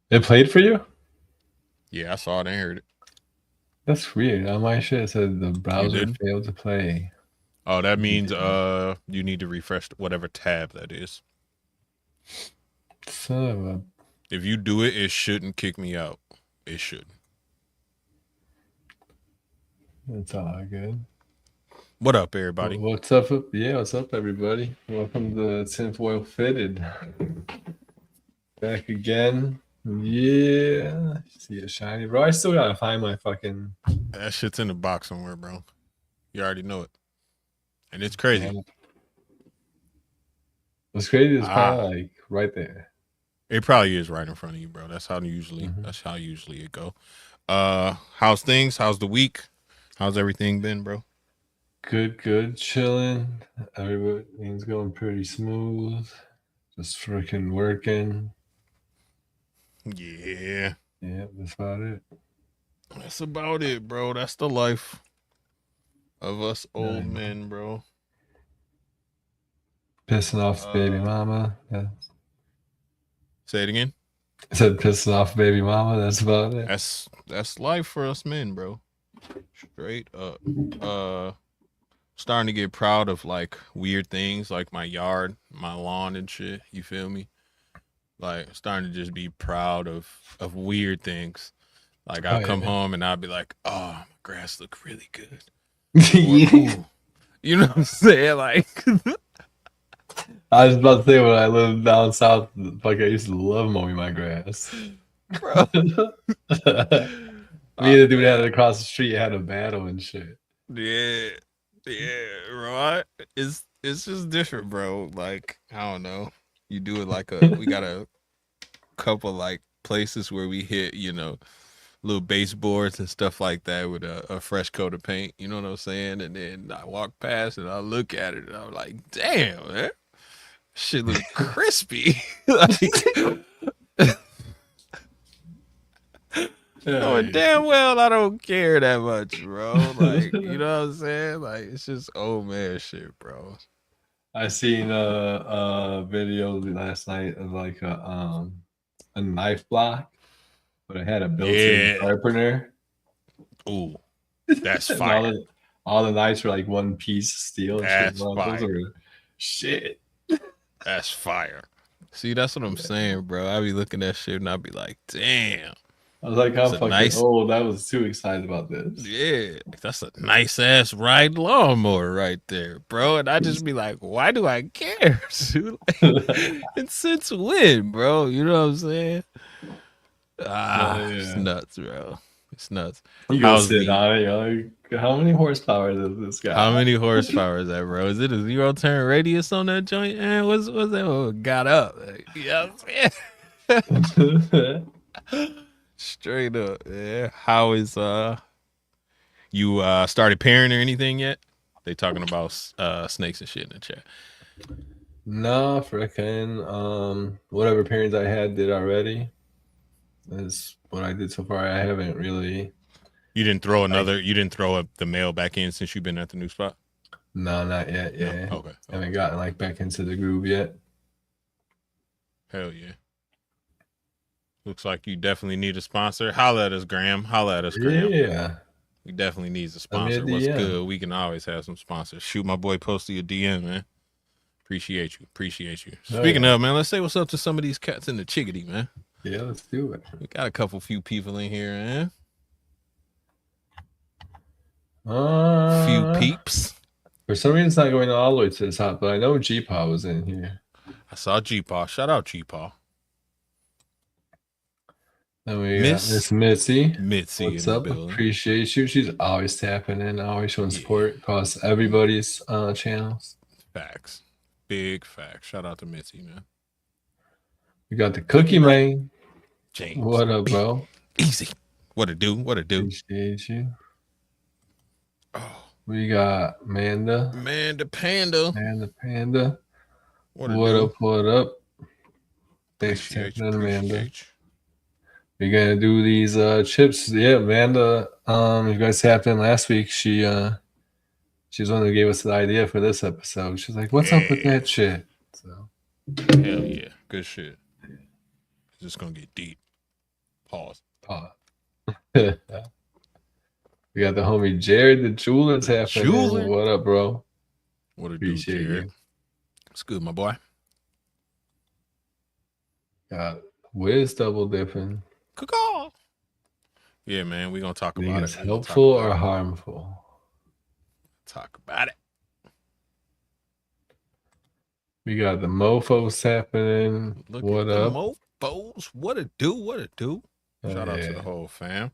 It played for you? Yeah, I saw it and heard it. That's weird. On my shit, it said the You browser didn't? failed to play. Oh, that means you need to refresh whatever tab that is. Son of a. If you do it, it shouldn't kick me out. It should. It's all good. What up, everybody? What's up? Yeah, what's up, everybody? Welcome to Tinfoil Fitted. Back again. Yeah. See it shiny, bro. I still gotta find my fucking. That shit's in the box somewhere, bro. You already know it. And it's crazy. What's crazy is Ah, probably like right there. it probably is right in front of you, bro. That's how usually it go. How's things? How's the week? How's everything been, bro? Good. Chilling. Everything's going pretty smooth. Just freaking working. Yeah. Yeah, that's about it. That's about it, bro. That's the life of us old Nice. men, bro. Pissing off baby Uh mama. Yeah. Say it again. I said pissing off baby mama. That's about it. That's life for us men, bro. Straight up. Uh Starting to get proud of like weird things like my yard, my lawn and shit. You feel me? Like starting to just be proud of weird things. Like Oh I'll come yeah. home and I'll be like, oh, my grass look really good. Or ooh. You know what I'm saying? Like I was about to say when I lived down south, like I used to love mowing my grass. bro. Me and the dude had Man. it across the street had a battle and shit. Yeah. Yeah, right. It's just different, bro. Like, I don't know. You do it like we got a couple like places where we hit, little baseboards and stuff like that with a fresh coat of paint. You know what I'm saying? And then I walk past and I look at it and I'm like, damn, man, shit look crispy. Like, Yeah, knowing damn well I don't care that much, bro. Like, you know what I'm saying? Like, it's just old man shit, bro. I seen a video last night of like a knife block, but it had a built-in Yeah. sharpener, Ooh, that's and fire. all the knives were like one piece steel and shit. That's Well, those fire. are shit. That's fire. See, that's what I'm saying, bro. I be looking at shit and I be like, damn, I was like, it's I'm a fucking nice, old. I was too excited about this. yeah, that's a nice ass ride lawnmower right there, bro. And I just be like, why do I care? Dude? Like, and since when, bro? You know what I'm saying? Ah, it's Yeah. nuts, bro. It's nuts. You go How's sit the on it. You're like, how many horsepower does this How guy many horsepower is that, bro? Is it a zero turn radius on that joint? And what's that? Got up? Like, you know what I'm have? saying? Straight up, yeah. How is you started pairing or anything yet? They talking about snakes and shit in the chat. No, frickin'. Whatever parents I had did already. That's what I did so far. I haven't really. Like, You didn't throw up the mail back in since you've been at the new spot? no, not yet. No? Yeah. Okay. I haven't Okay. gotten like back into the groove yet. Hell yeah. Looks like you definitely need a sponsor. Holla at us, Graham. Holla at us, Graham. Yeah. We definitely needs a Send me a sponsor. What's DM. good? We can always have some sponsors. Shoot my boy Posty a DM, man. Appreciate you. Appreciate you. Oh Speaking yeah. of, man, let's say what's up to some of these cats in the chickadee, man. Yeah, let's do it. We got a few people in here, man. Few Uh, peeps. for some reason, it's not going all the way to the top, but I know G-Paw was in here. I saw G-Paw. Shout out G-Paw. Then we got Miss Miss Mitzi. Mitzi What's in the up? building. Appreciate you. She's always tapping in, always showing Yeah. support across everybody's channels. Facts. Big facts. Shout out to Mitzi, man. We got the Cookie Man. James. What up, bro? Easy. What it do? What it do? Appreciate you. Oh, We got Amanda. man, the panda. And the Panda. What it What do? up? What up? Thanks for Appreciate you. tapping in, Amanda. Appreciate you. We're gonna do these chips. Yeah, Amanda. You guys tapped in last week. She's the one who gave us the idea for this episode. She's like, "What's up with Yeah. that shit?" So Hell yeah. Good shit. It's just gonna get deep. Pause. Oh. We got the homie Jared, the jeweler's The happening. jeweler. What up, bro? What it do, Appreciate Jared? you. It's good, my boy. Got Wiz double dipping. Caw. Yeah, man, we gonna talk Think about it. it's We gonna talk helpful about or it. harmful? Talk about it. We got the mofos happening. Look What at the up? mofos. What it do? What it do? Oh, Shout out to yeah. the whole fam.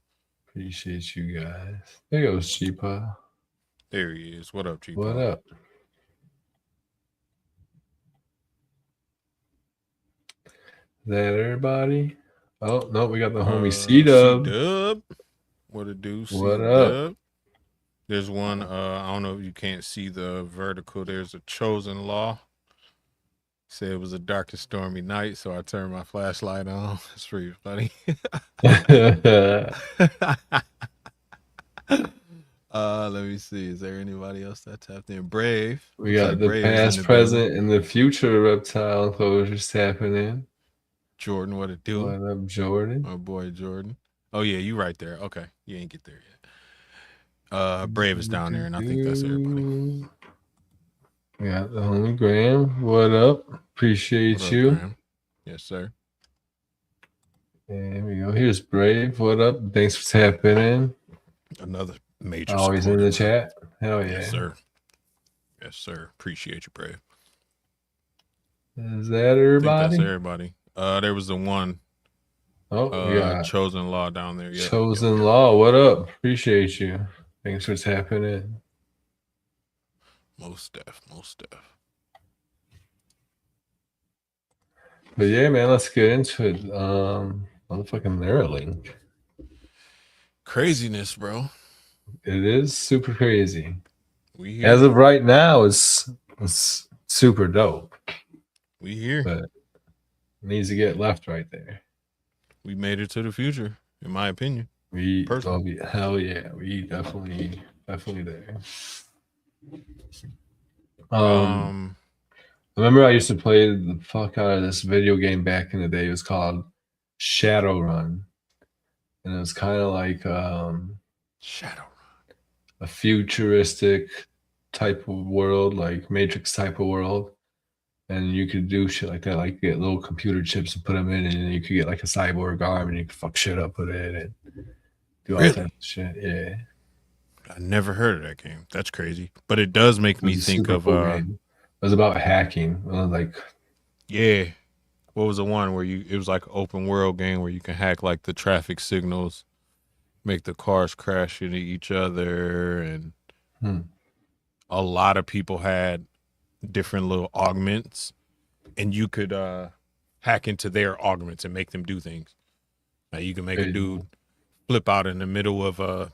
Appreciate you guys. There goes Cheapa. There he is. What up, G What Paul? up? Is that everybody? Oh, no, we got the homie C-Dub. C-Dub. What it do, What up? C-Dub? There's one, I don't know if you can't see the vertical. There's a chosen law. Said it was a dark and stormy night, so I turned my flashlight on. It's pretty funny. Let me see. Is there anybody else that tapped in? Brave. We Looks got like the Brave is in past, the building. present, and the future reptile enclosures happening. Jordan, what it do? What up, Jordan? My boy Jordan. Oh yeah, you right there. Okay, you ain't get there yet. Brave is down there, and I think that's everybody. We got the homie Graham. What up? Appreciate What up, you. Graham? Yes, sir. There we go. Here's Brave. What up? Thanks for tapping in. Another major Always supporter, in the bro. chat. Hell yeah. Yes, sir. Yes, sir. Appreciate you, Brave. Is that everybody? I think that's everybody. There was the one. Oh, we got Chosen Law down there. Yep, Chosen Law. What up? Appreciate you. Thanks for tapping in. Most def. But yeah, man, let's get into it. Motherfucking Neuralink. Craziness, bro. It is super crazy. We here. As of right now, it's super dope. We here. But it needs to get left right there. We made it to the future, in my opinion. Hell yeah, we definitely there. I remember I used to play the fuck out of this video game back in the day. It was called Shadowrun, and it was kind of like Shadowrun, a futuristic type of world, like Matrix type of world. And you could do shit like that, like get little computer chips and put them in, and then you could get like a cyborg arm, and you could fuck shit up with it and do all types of shit. Yeah, I never heard of that game. That's crazy, but it does make me think of. Cool game. It was about hacking, like. Yeah, what was the one where it was like an open world game where you can hack like the traffic signals, make the cars crash into each other, and a lot of people had different little augments, and you could hack into their augments and make them do things. Like you can make a dude flip out in the middle of a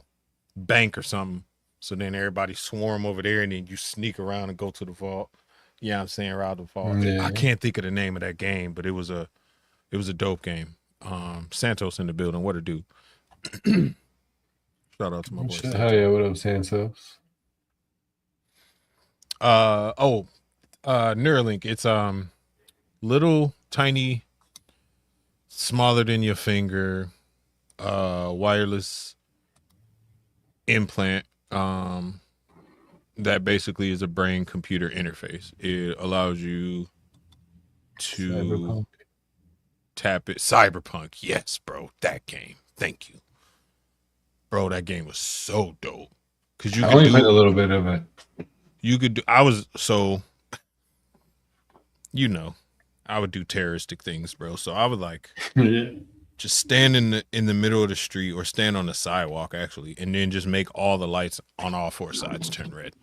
bank or something, so then everybody swarm over there, and then you sneak around and go to the vault. Yeah, I'm saying around the vault. Yeah. I can't think of the name of that game, but it was a dope game. Santos in the building. What a dude. Shout out to my boy. Hell yeah, what up, Santos? Neuralink. It's little tiny, smaller than your finger, wireless implant that basically is a brain computer interface. It allows you to tap it. Cyberpunk. Yes, bro. That game. Thank you. Bro, that game was so dope. Cause you I only played a little bit of it. You could do, I would do terroristic things, bro. So I would like just stand in the middle of the street or stand on the sidewalk actually, and then just make all the lights on all four sides turn red,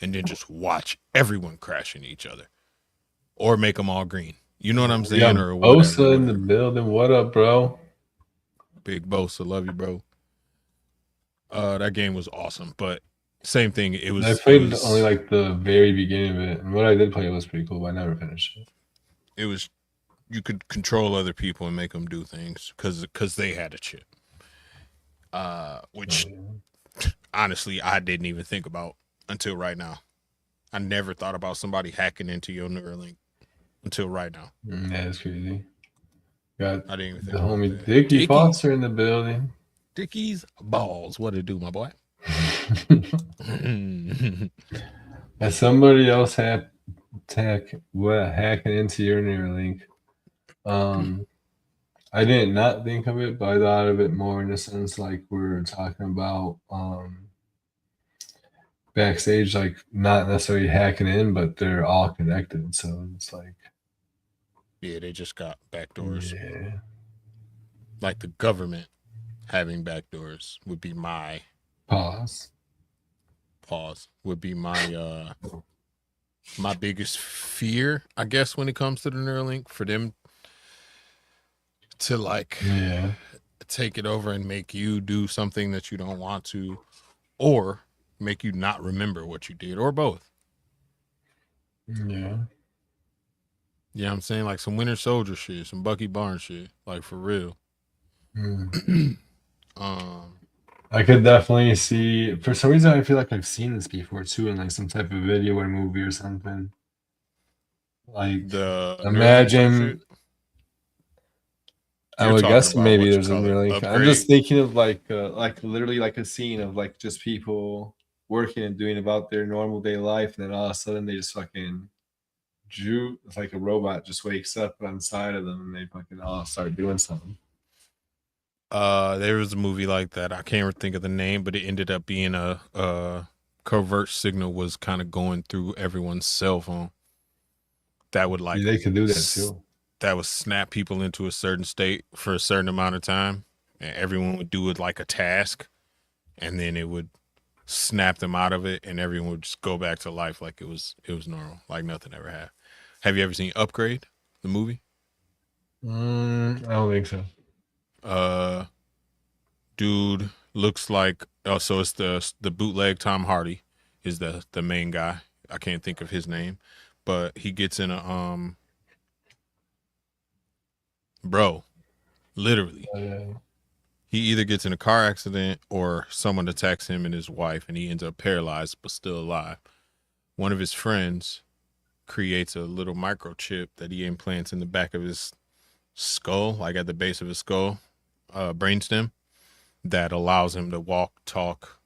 and then just watch everyone crash into each other, or make them all green. You know what I'm saying? Or whatever. Bosa in the building. What up, bro? Big Bosa, love you, bro. That game was awesome, but same thing. It was. I played only like the very beginning of it, and what I did play was pretty cool, but I never finished it. It was, you could control other people and make them do things because they had a chip, which honestly I didn't even think about until right now. I never thought about somebody hacking into your Neuralink until right now. Yeah, that's crazy. Got I didn't even the think about homie that. Dickie Dickie, Foster in the building. Dickie's balls. What it do, my boy? As somebody else hacking into your Neuralink, um, I didn't not think of it, but I thought of it more in the sense like we're talking about backstage, like not necessarily hacking in, but they're all connected. So it's like, Yeah, they just got backdoors. yeah, Like the government having backdoors would be my pause. pause. Would be my biggest fear, I guess, when it comes to the Neuralink, for them to like Yeah, take it over and make you do something that you don't want to, or make you not remember what you did, or both. yeah. You know what I'm saying? Like some Winter Soldier shit, some Bucky Barnes shit, like for real. Mm. um, I could definitely see. For some reason, I feel like I've seen this before too, in like some type of video or movie or something. Like, the Neuralink type shit. imagine. I You're would talking guess about maybe what you there's a call it, Neuralink. I'm upgrade. just thinking of like literally like a scene of like just people working and doing about their normal day life, and then all of a sudden they just fucking Drew, it's like a robot just wakes up on the side of them and they fucking all start doing something. There was a movie like that. I can't think of the name, but it ended up being a covert signal was kind of going through everyone's cell phone that would like Yeah, they could do that too. that would snap people into a certain state for a certain amount of time, and everyone would do it like a task, and then it would snap them out of it, and everyone would just go back to life like it was normal, like nothing ever happened. Have you ever seen Upgrade, the movie? I don't think so. Uh, dude looks like, oh, so it's the bootleg Tom Hardy is the main guy. I can't think of his name, but he gets in a bro, literally. Yeah. He either gets in a car accident or someone attacks him and his wife, and he ends up paralyzed but still alive. One of his friends creates a little microchip that he implants in the back of his skull, like at the base of his skull, brainstem, that allows him to walk, talk,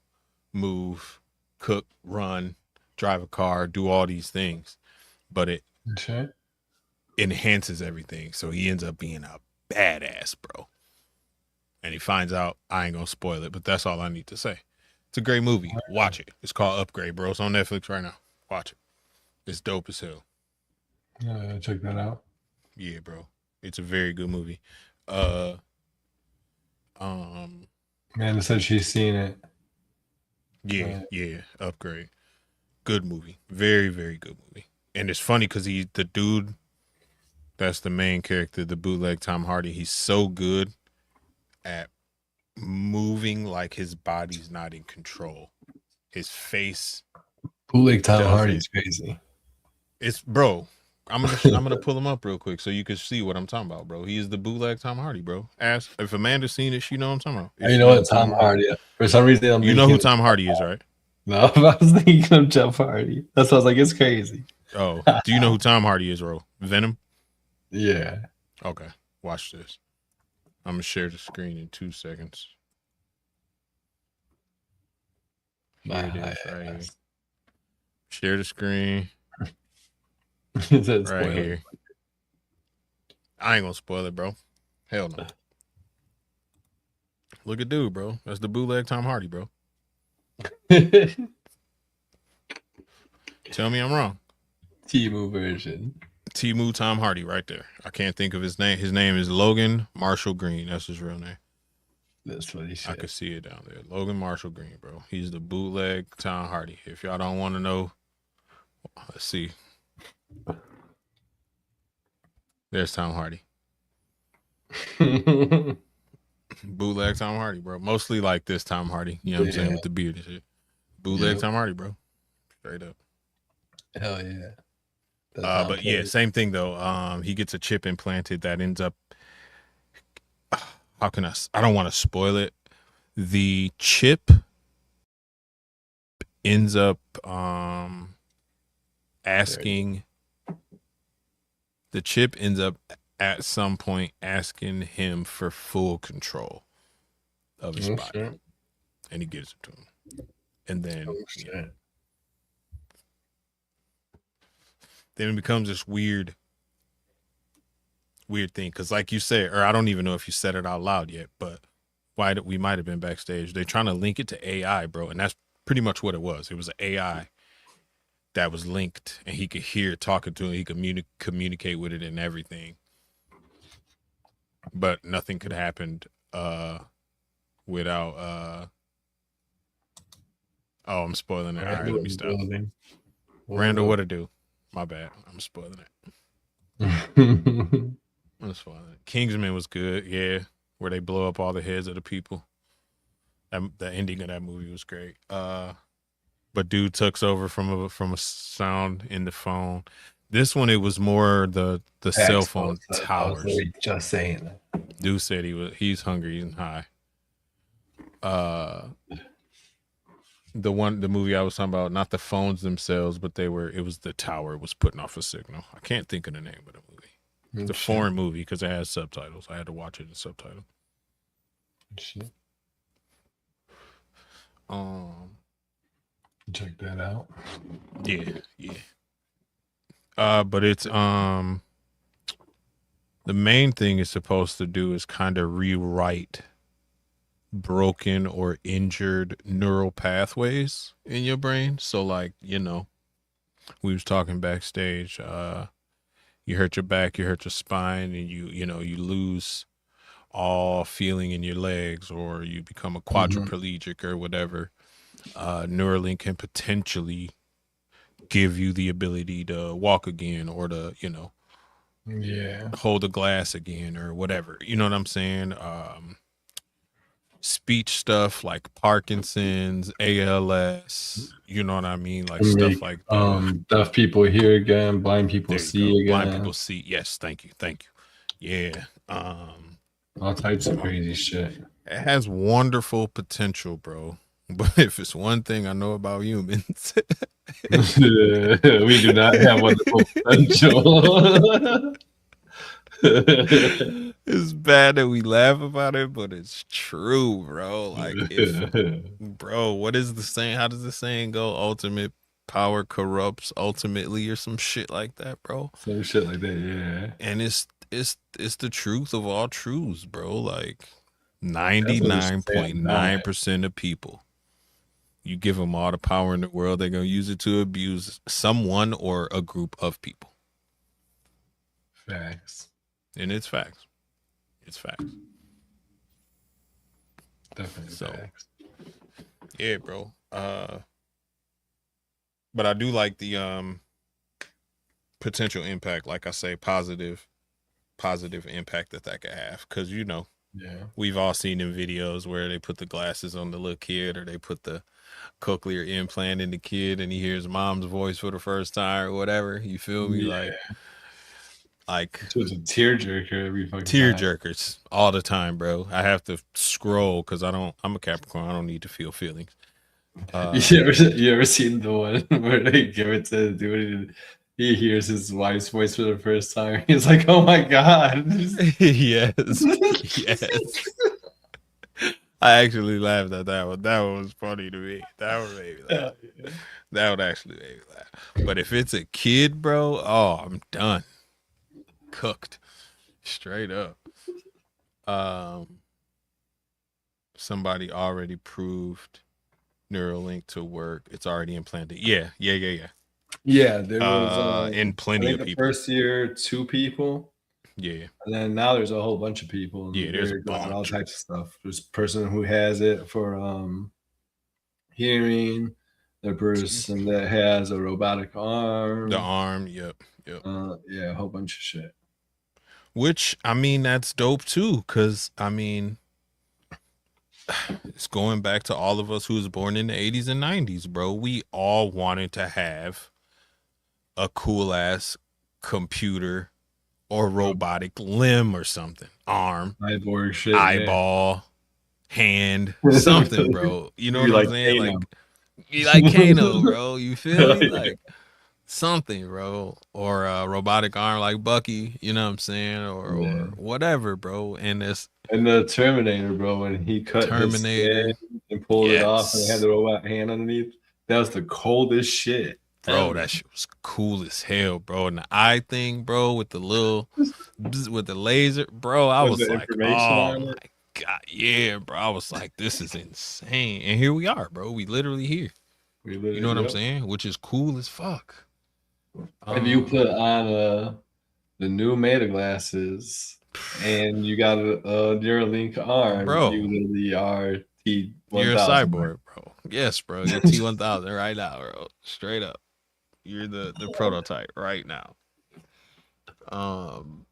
move, cook, run, drive a car, do all these things. But it Shit. enhances everything. So he ends up being a badass, bro. And he finds out, I ain't gonna spoil it, but that's all I need to say. It's a great movie. Watch it. It's called Upgrade, bro. It's on Netflix right now. Watch it. It's dope as hell. Check that out. Yeah, bro. It's a very good movie. Uh um Man said she's seen it. yeah, Upgrade. Good movie. Very, very good movie. And it's funny because the dude that's the main character, the bootleg Tom Hardy, he's so good at moving like his body's not in control. His face Bootleg Tom Hardy doesn't. is crazy. It's bro. I'm gonna pull him up real quick so you can see what I'm talking about, bro. He is the bootleg Tom Hardy, bro. Ask if Amanda's seen it, she know what I'm talking about. If You she know know who what, Tom Tom Hardy, Hardy? For some reason, I'm you know who thinking. Tom Hardy is, right? No, I was thinking of Jeff Hardy. That's why I was like, it's crazy. Oh, do you know who Tom Hardy is, bro? Venom. Yeah. Okay, watch this. I'm gonna share the screen in 2 seconds. Here it is, right here. Share the screen. It says Right spoiler. here. I ain't gonna spoil it, bro. Hell no. Look at dude, bro. That's the bootleg Tom Hardy, bro. Tell me I'm wrong. Timu version. Timu Tom Hardy right there. I can't think of his name. His name is Logan Marshall Green. That's his real name. That's what he I said. could see it down there. Logan Marshall Green, bro. He's the bootleg Tom Hardy. If y'all don't want to know, let's see. There's Tom Hardy. Bootleg Tom Hardy, bro. Mostly like this Tom Hardy. You know what I'm saying? With the beard and shit. Bootleg Yep. Tom Hardy, bro. Straight up. Hell yeah. But yeah, same thing though. He gets a chip implanted that ends up. How can I don't want to spoil it. The chip ends up asking. The chip ends up at some point asking him for full control of his Oh body, shit. and he gives it to him. And then, Oh shit. then it becomes this weird thing. Because, like you said, or I don't even know if you said it out loud yet, but why we might have been backstage. They're trying to link it to AI, bro, and that's pretty much what it was. It was an AI that was linked, and he could hear it talking to him. He could communicate with it and everything, but nothing could happen without. Oh, I'm spoiling it. All right, let me stop. Randall, what to do? My bad. I'm spoiling it. I'm spoiling it. Kingsman was good, yeah, where they blow up all the heads of the people. The ending of that movie was great. But dude takes over from a sound in the phone. This one, it was more the cell phone I was towers. literally just saying that. Dude said he's hungry and high. The movie I was talking about, not the phones themselves, but it was the tower was putting off a signal. I can't think of the name of the movie. It's a foreign movie because it has subtitles. I had to watch it in subtitle. Shit. Check that out. Yeah. But it's the main thing it's supposed to do is kind of rewrite broken or injured neural pathways in your brain. So like, we was talking backstage, you hurt your back, you hurt your spine, and you lose all feeling in your legs, or you become a quadriplegic or whatever. Neuralink can potentially give you the ability to walk again, or to hold a glass again, or whatever. You know what I'm saying? Speech stuff like Parkinson's, ALS, you know what I mean? Like stuff like that. Deaf people hear again, blind people There you see go. again. Blind people see. Yes, thank you. Yeah. All types of crazy shit. It has wonderful potential, bro. But if it's one thing I know about humans, we do not have wonderful potential. it's bad that we laugh about it, but it's true, bro. Like, what is the saying? How does the saying go? Ultimate power corrupts ultimately, or some shit like that, bro. Some shit like that, yeah. And it's the truth of all truths, bro. Like 99.9% of people, you give them all the power in the world, they're gonna use it to abuse someone or a group of people. Facts. And it's facts. It's facts. Definitely facts. Yeah, bro. But I do like the potential impact, like I say, positive impact that could have, because we've all seen in videos where they put the glasses on the little kid, or they put the cochlear implant in the kid, and he hears mom's voice for the first time or whatever. You feel me? Yeah. Like it's a tearjerker every fucking tearjerkers all the time, bro. I have to scroll because I'm a Capricorn. I don't need to feel feelings. You ever seen the one where they give it to the dude and he hears his wife's voice for the first time? He's like, "Oh my god!" Yes. I actually laughed at that one. That one was funny to me. That would make me laugh. That would actually make me laugh. But if it's a kid, bro, oh, I'm done. Cooked. Straight up. Somebody already proved Neuralink to work. It's already implanted. Yeah. Yeah, there was in plenty of people. First year, 2 people. Yeah. And then now there's a whole bunch of people. Yeah, there's a bunch. All types of stuff. There's a person who has it for hearing. The person that has a robotic arm. The arm, yep. Yeah, a whole bunch of shit. Which, I mean, that's dope too, because I mean, it's going back to all of us who was born in the 80s and 90s, bro. We all wanted to have a cool ass computer or robotic limb or something. Arm, cyborg shit, eyeball, hand, something, bro. You know what I'm saying? Like, you like Kano, bro. You feel me? Like, something, bro, or a robotic arm like Bucky, you know what I'm saying, or Yeah. whatever, bro. And this And the Terminator, bro, when he cut his skin Terminator, and pulled it off and had yes, the robot hand underneath, that was the coldest shit bro, ever. that shit was cool as hell, bro. And the eye thing, bro, with the little with the laser, bro. I With was the like, information oh on my it. god, yeah, bro. I was like, this is insane. And here we are, bro. We literally here. We You know literally, what I'm yep. saying? Which is cool as fuck. If you Um, put on the new Meta glasses and you got a Neuralink arm, you bro, literally are you're a T-1000. cyborg, bro. Yes, bro. You're T1000 right now, bro. Straight up. You're the prototype right now. Um,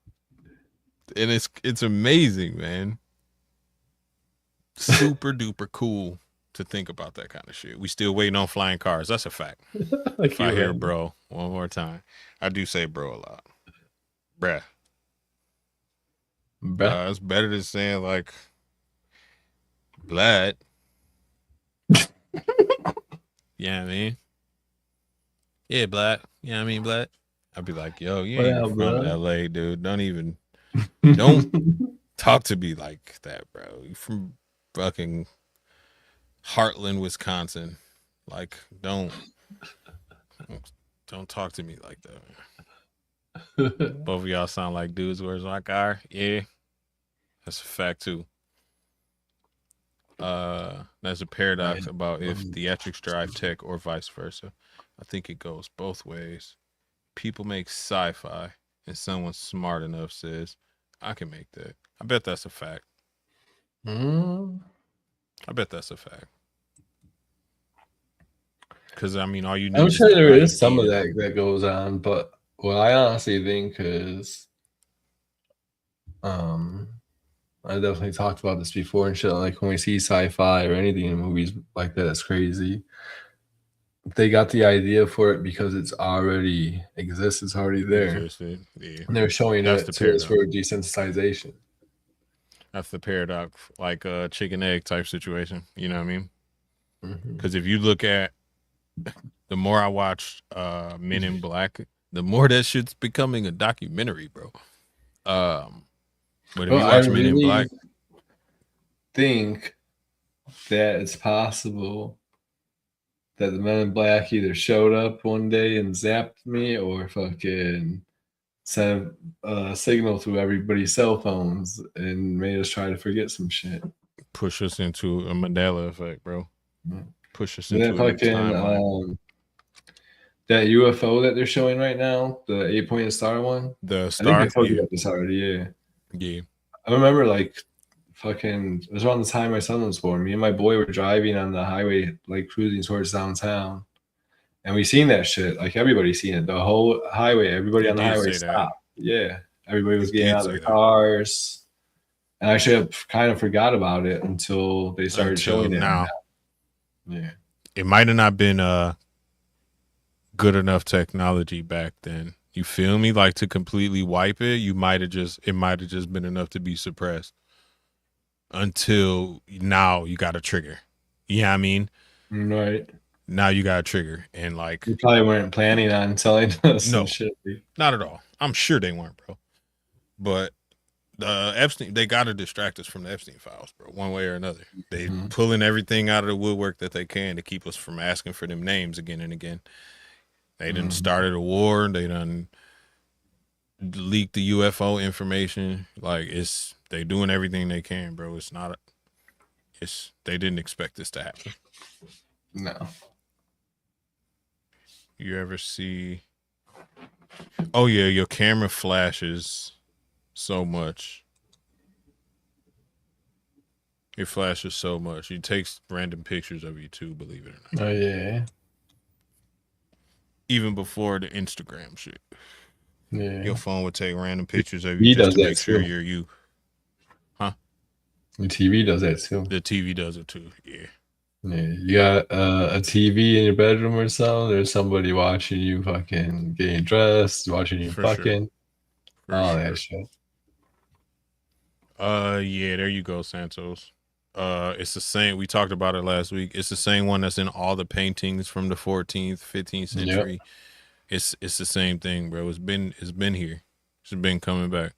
and it's amazing, man. Super duper cool to think about that kind of shit. We still waiting on flying cars. That's a fact. Like If I you hear ready. bro one more time, I do say bro a lot. Bruh. Bruh. It's better than saying like blood. Yeah, I mean. Yeah, blood. Yeah, I mean blood. I'd be like, yo, you What ain't up, from bro? LA, dude. Don't talk to me like that, bro. You from fucking Heartland, Wisconsin. Like, don't talk to me like that, man. Both of y'all sound like dudes. Where's my car? Yeah, that's a fact too. There's a paradox Right. about if theatrics drive tech or vice versa. I think it goes both ways. People make sci-fi, and someone smart enough says, "I can make that." I bet that's a fact. Mm. I bet that's a fact. Because I mean, all you I'm need is sure the there is some of idea. that goes on, but what I honestly think is, um, I definitely talked about this before and shit. Like when we see sci-fi or anything in movies like that, it's crazy. They got the idea for it because it's already exists. It's already there, Existed. Yeah, and they're showing that's it the to us paradox. for desensitization. That's the paradox, like a chicken egg type situation. You know what I mean? Hmm. Because if you look at the more I watch Men in Black, the more that shit's becoming a documentary, bro. Um, but if Well, you I watch Men in really Black, think that it's possible that the Men in Black either showed up one day and zapped me or fucking sent a signal to everybody's cell phones and made us try to forget some shit. push us into a Mandela effect, bro. And Push us then into a new fucking timeline. that UFO that they're showing right now, the 8 pointed star one. The I think I star, told you yeah, about this already. Yeah, yeah, I remember like fucking. It was around the time my son was born. Me and my boy were driving on the highway, like cruising towards downtown, and we seen that shit. Like everybody seen it. The whole highway, everybody you on the did highway say that. stopped. Yeah, everybody You was getting did out of say their that. cars. And I should have kind of forgot about it until they started Until showing it. now, Yeah. it might have not been good enough technology back then. You feel me? Like to completely wipe it, it might have just been enough to be suppressed. Until now, you got a trigger. You know what I mean? Right. Now you got a trigger, and like, You probably weren't planning on telling us some no, shit. not at all. I'm sure they weren't, bro. But the Epstein, they got to distract us from the Epstein files, bro, one way or another. They Mhm. pulling everything out of the woodwork that they can to keep us from asking for them names again and again. They done Mhm. started a war. They done leaked the UFO information. Like they doing everything they can, bro. It's not. It's they didn't expect this to happen. No. You ever see? Oh yeah, your camera flashes so much. It flashes so much. It takes random pictures of you too, believe it or not. Oh yeah. Even before the Instagram shit, Yeah. your phone would take random pictures of you He just does to that make sure too. you're you. Huh? The TV does that too. The TV does it too. Yeah, Yeah. You got a TV in your bedroom or something. There's somebody watching you fucking getting dressed, watching you for sure, fucking for all that sure. shit. Yeah, there you go, Santos. It's the same. We talked about it last week. It's the same one that's in all the paintings from the 14th, 15th Yep. century. It's the same thing, bro. It's been here. It's been coming back.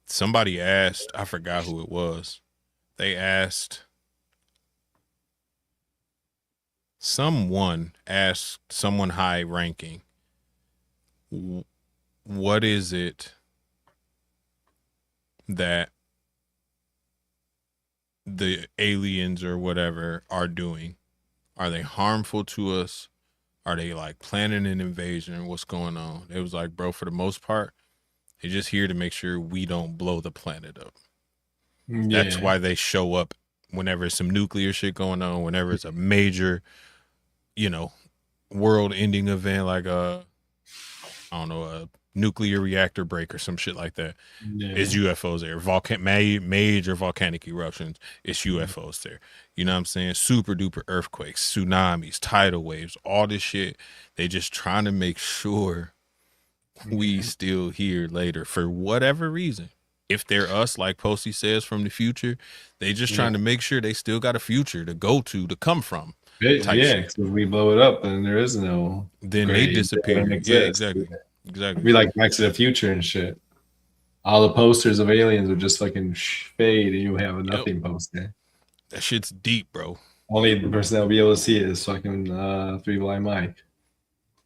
Somebody asked, I forgot who it was. They asked someone asked someone high ranking, what is it that the aliens or whatever are doing? Are they harmful to us? Are they like planning an invasion? What's going on? It was like, bro, for the most part, they're just here to make sure we don't blow the planet up. That's Yeah, why they show up whenever some nuclear shit going on, whenever it's a major, you know, world ending event like I don't know, a nuclear reactor break or some shit like that. It's yeah. UFOs there. Major volcanic eruptions. It's UFOs there. You know what I'm saying? Super duper earthquakes, tsunamis, tidal waves, all this shit. They just trying to make sure we Yeah. still here later for whatever reason. If they're us, like Posty says from the future, they just Yeah. trying to make sure they still got a future to go to come from, type Yeah, shit. 'cause if we blow it up, then there is no Then they gray. It wouldn't disappear. Yeah, exist. exactly, exactly. We like Back to the Future and shit. All the posters of aliens would just fucking fade, and you have a Yep, nothing poster. that shit's deep, bro. Only the person that will be able to see it is fucking Three Blind Mike.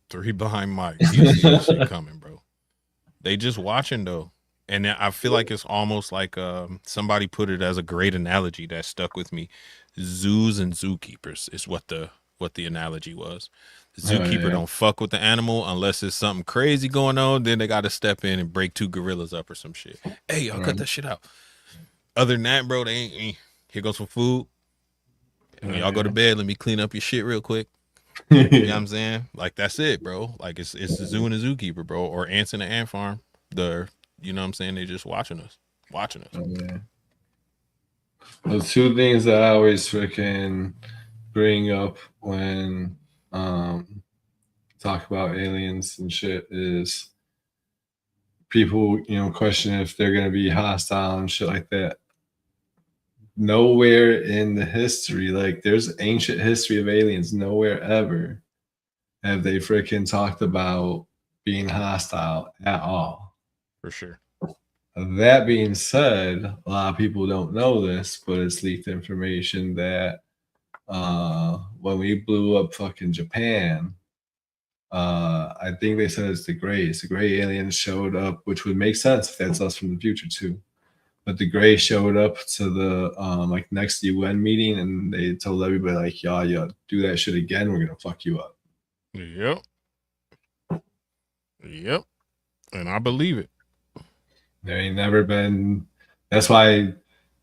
Three behind Mike. He'll see that shit coming, bro. They just watching though, and I feel like it's almost like somebody put it as a great analogy that stuck with me. Zoos and zookeepers is what the analogy was. The Oh zookeeper yeah, don't fuck with the animal unless there's something crazy going on. Then they got to step in and break two gorillas up or some shit. Hey, y'all cut right. that shit out. Other than that, bro, they ain't. Here goes some food. And when y'all go to bed, let me clean up your shit real quick. You know what I'm saying? Like that's it, bro. Like it's the zoo and the zookeeper, bro, or ants in the ant farm. The you know what I'm saying? They just watching us, watching us. Oh, yeah. The two things that I always freaking bring up when talk about aliens and shit is people, question if they're gonna be hostile and shit like that. Nowhere in the history, like there's ancient history of aliens, nowhere ever have they freaking talked about being hostile at all. For sure. That being said, a lot of people don't know this, but it's leaked information that when we blew up fucking Japan, I think they said it's the Greys. The Gray aliens showed up, which would make sense if that's us from the future too. But the Gray showed up to the like next UN meeting, and they told everybody like, y'all do that shit again, we're gonna fuck you up. Yep. Yep. And I believe it. There ain't never been. That's why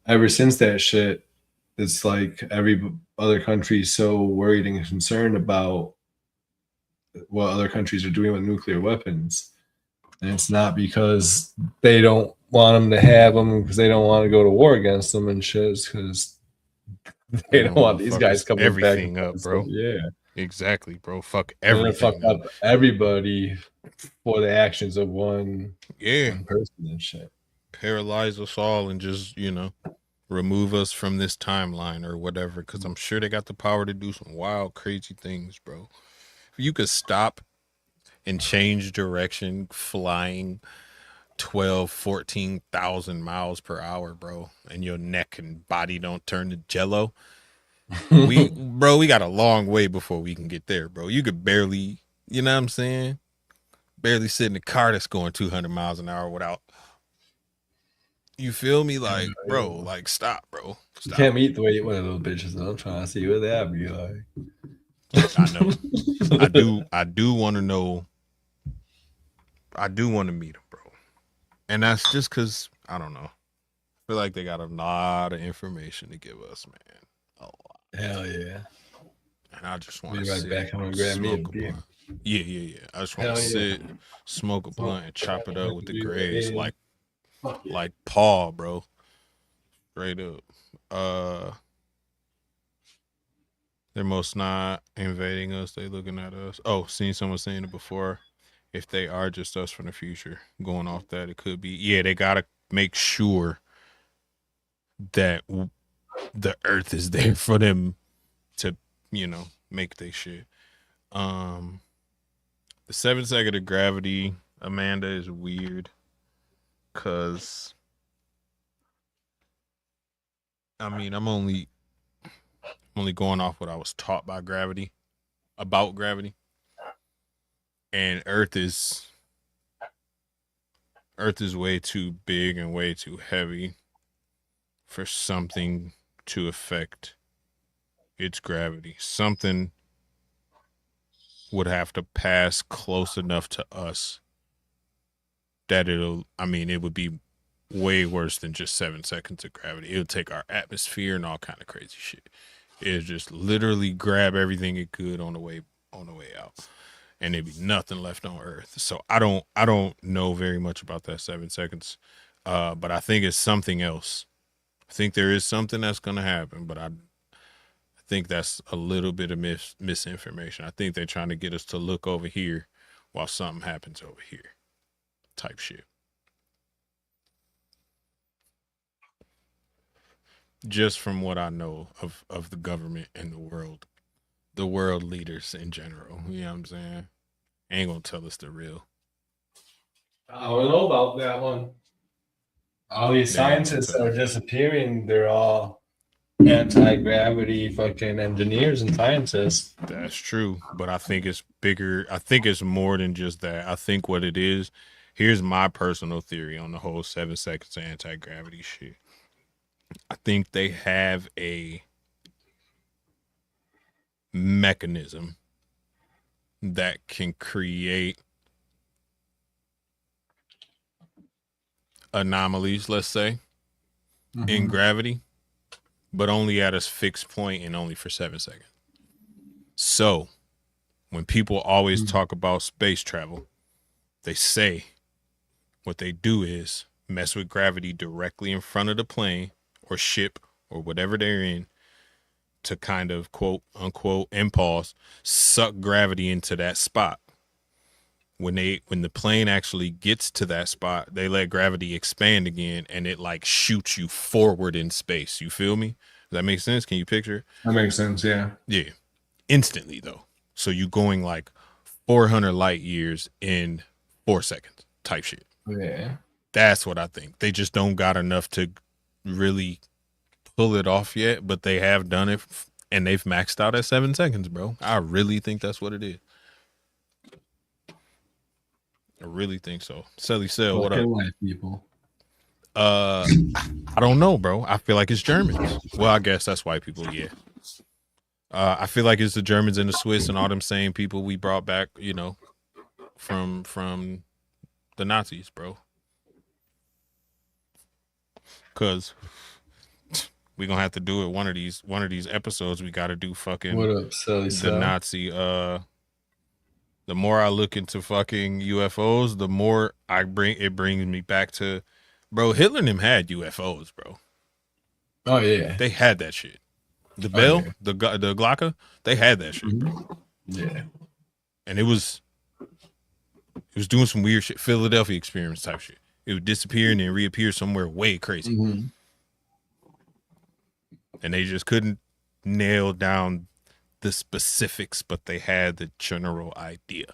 ever since that shit, it's like every other country is so worried and concerned about what other countries are doing with nuclear weapons. And it's not because they don't want them to have them because they don't want to go to war against them and shit. It's because they And don't don't want want to these fuck guys us coming back and everything up, stuff. bro. Yeah. Exactly, bro. Fuck They're gonna fuck everything up. up everybody for the actions of Yeah. one person and shit. Paralyze us all and just, remove us from this timeline or whatever. Cause I'm sure they got the power to do some wild, crazy things, bro. If you could stop and change direction flying 12, 14,000 miles per hour, bro, and your neck and body don't turn to jello, we got a long way before we can get there, bro. You could barely, you know what I'm saying? Barely sit in a car that's going 200 miles an hour without, you feel me? Like, bro, like, stop, bro. You Stop. can't meet the way one of those bitches. I'm trying to see what that be like. I know. I do want to know. I do want to meet him, bro. And that's just because, I don't know. I feel like they got a lot of information to give us, man. A lot. Hell yeah. And I just want Be to right sit, back. I'm gonna grab me a smoke a beer. blunt. Yeah, yeah, yeah. I just want to Hell yeah. sit, smoke a blunt, and chop it up with the grays, Yeah. like Fuck yeah. like Paul, bro. Straight up. Uh, they're most not invading us. They looking at us. Oh, seen someone saying it before. If they are just us from the future, going off that, it could be. Yeah, they gotta make sure that the Earth is there for them to, make they shit. Um, the 7 second of gravity, Amanda, is weird because I mean I'm only going off what I was taught by gravity about gravity, and Earth is way too big and way too heavy for something to affect its gravity. Something would have to pass close enough to us that it would be way worse than just 7 seconds of gravity. It would take our atmosphere and all kind of crazy shit. It would just literally grab everything it could on the way out. And there'd be nothing left on Earth. So I don't know very much about that 7 seconds. But I think it's something else. I think there is something that's gonna happen, but I think that's a little bit of misinformation. I think they're trying to get us to look over here while something happens over here, type shit. Just from what I know of the government and the world leaders in general. You know what I'm saying? Ain't gonna tell us the real. I don't know about that one. All these They ain't gonna scientists that tell are us. disappearing, they're all anti-gravity fucking engineers and scientists. That's true, but I think it's bigger. I think it's more than just that. I think what it is. Here's my personal theory on the whole 7 seconds of anti gravity shit. I think they have a mechanism that can create anomalies, let's say, in Mm-hmm. gravity, but only at a fixed point and only for 7 seconds. So when people always talk about space travel, they say what they do is mess with gravity directly in front of the plane or ship or whatever they're in to kind of quote unquote impulse suck gravity into that spot. When the plane actually gets to that spot, they let gravity expand again and it like shoots you forward in space. You feel me? Does that make sense? Can you picture? That makes sense. Yeah. Yeah. Instantly though. So you going like 400 light years in 4 seconds type shit. Yeah. That's what I think. They just don't got enough to really pull it off yet, but they have done it and they've maxed out at 7 seconds, bro. I really think that's what it is. I really think so. Selly Cell, what up? Fucking white people. Uh, I don't know, bro. I feel like it's Germans. Well, I guess that's white people, yeah. I feel like it's the Germans and the Swiss and all them same people we brought back, from the Nazis, bro. Cause we gonna have to do it one of these episodes. We got to do What fucking up, silly the cell? Nazi. The more I look into fucking UFOs, the more it brings me back to, bro. Hitler and them had UFOs, bro. Oh yeah. They had that shit. The Oh Bell, yeah. the Glocka, they had that shit, bro. Mhm. Yeah. And it was doing some weird shit, Philadelphia experiments type shit. It would disappear and then reappear somewhere way crazy, Mm-hmm. and they just couldn't nail down the specifics, but they had the general idea.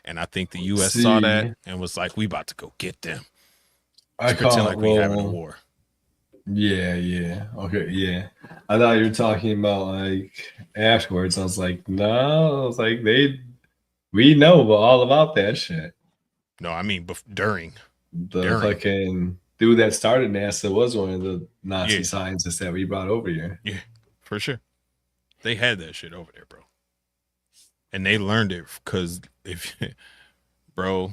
And I think the U.S. saw that See, and was like, "We about to go get them." I To pretend call it. like we having a Well, war. yeah, yeah. Okay, yeah. I thought you were talking about like afterwards. I was like, no. I was like, we know all about that shit. No, I mean during. The During. fucking dude that started NASA was one of the Nazi Yeah, scientists that we brought over here. yeah, for sure. They had that shit over there, bro. And they learned it because if, bro,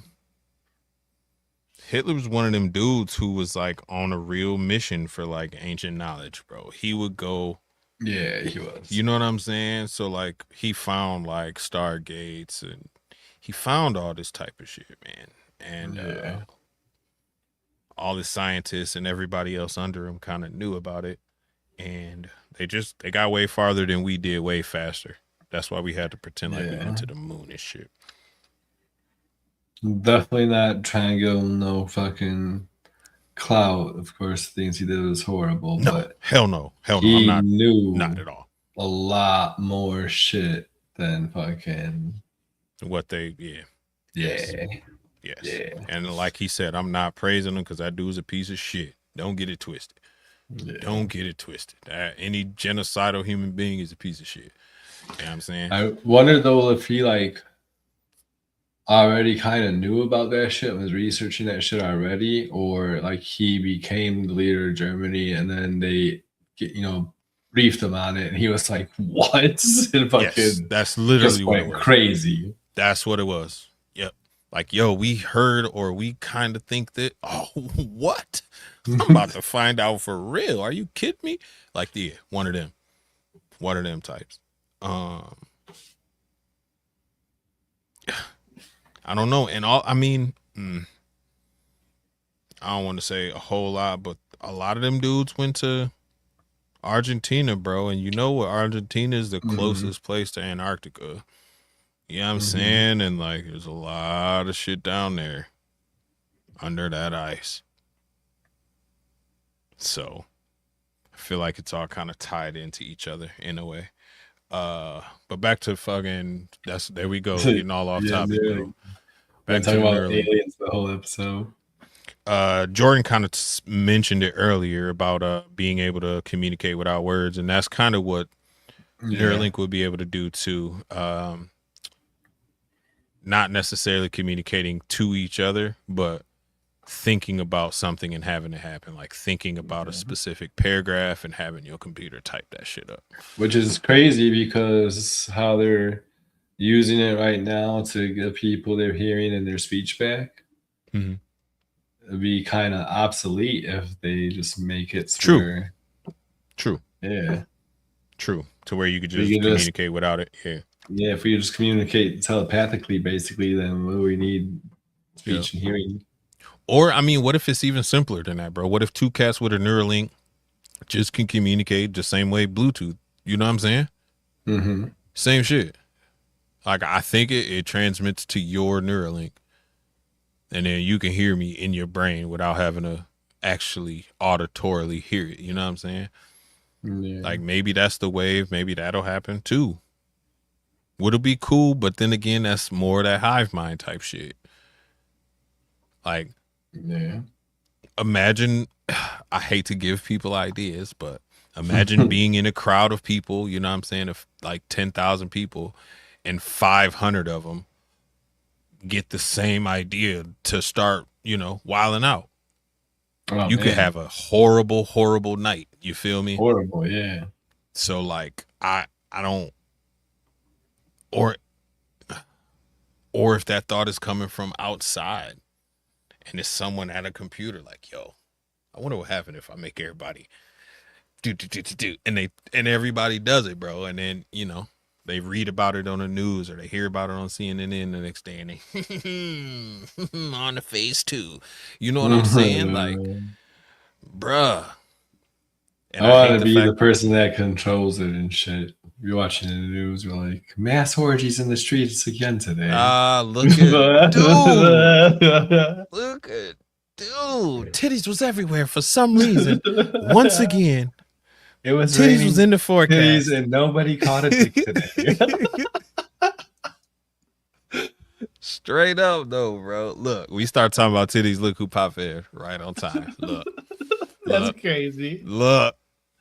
Hitler was one of them dudes who was like on a real mission for like ancient knowledge, bro. He would go, Yeah, he was. you know what I'm saying? So like he found like stargates and he found all this type of shit, man. And Yeah. all the scientists and everybody else under him kind of knew about it, and they got way farther than we did, way faster. That's why we had to pretend like we went Yeah. to the moon and shit. Definitely not triangle, no fucking clout. Of course, things he did was horrible, No, but hell no, hell no. I'm he not knew at all. a lot more shit than fucking what they, yeah, yes, Yeah, yes. yeah, And like he said, I'm not praising him because that dude's a piece of shit. Don't get it twisted. yeah. Don't get it twisted. Any genocidal human being is a piece of shit. You know what I'm saying? I wonder though if he like already kind of knew about that shit, was researching that shit already, or like he became the leader of Germany and then they get, briefed him on it and he was like, what? And Yes, fucking that's literally just what it went was. crazy. That's what it was. Yep. Like, yo, we heard or we kind of think that, oh, what? I'm about to find out for real. Are you kidding me? Like, yeah, one of them. One of them types. Um, I don't know. And all, I mean, I don't want to say a whole lot, but a lot of them dudes went to Argentina, bro. And you know what? Argentina is the Hmm. closest place to Antarctica. You know what I'm Hmm. saying? And like, there's a lot of shit down there under that ice. So I feel like it's all kind of tied into each other in a way. But back to fucking, that's, there we go, getting all off Yeah, topic, bro. Neuralink. We're Back gonna to talk the about Neuralink. aliens the whole episode. Jordan kind of mentioned it earlier about being able to communicate without words, and that's kind of what Yeah. Neuralink would be able to do too. Not necessarily communicating to each other, but thinking about something and having it happen, like thinking about a Yeah. specific paragraph and having your computer type that shit up. Which is crazy because how they're using it right now to give people their hearing and their speech back. Mm-hmm. It'd be kind of obsolete if they just make it to True, where, true, yeah, true. To where you could we just could just, communicate without it. Yeah, yeah, if we could just communicate telepathically, basically, then what do we need yeah. speech and hearing? Or I mean, what if it's even simpler than that, bro? What if two cats with a Neuralink just can communicate the same way Bluetooth? You know what I'm saying? Mm-hmm. Same shit. Like I think it transmits to your Neuralink, and then you can hear me in your brain without having to actually auditorily hear it. You know what I'm saying? Yeah, Like maybe that's the wave. Maybe that'll happen too. Would it be cool? But then again, that's more of that hive mind type shit. Like yeah. imagine. I hate to give people ideas, but imagine being in a crowd of people. You know what I'm saying? Of like 10,000 people, and 500 of them get the same idea to start, wilding out. Oh You could man, have a horrible, horrible night. You feel me? horrible. Yeah, So like I don't, or if that thought is coming from outside and it's someone at a computer like, yo, I wonder what happened if I make everybody do, and everybody does it, bro. And then, they read about it on the news or they hear about it on CNN the next day and they on the face too. You know what I'm saying? Like, bruh. And I I want hate to the be the fact, person that controls it and shit. You're watching the news, you're like, mass orgies in the streets again today. look at dude. Look at dude. Titties was everywhere for some reason. Once again, It was titties was raining in the titties forecast. and nobody caught a dick today. Straight up though, bro. Look, we start talking about titties. Look who popped in right on time. Look, That's look, crazy. look,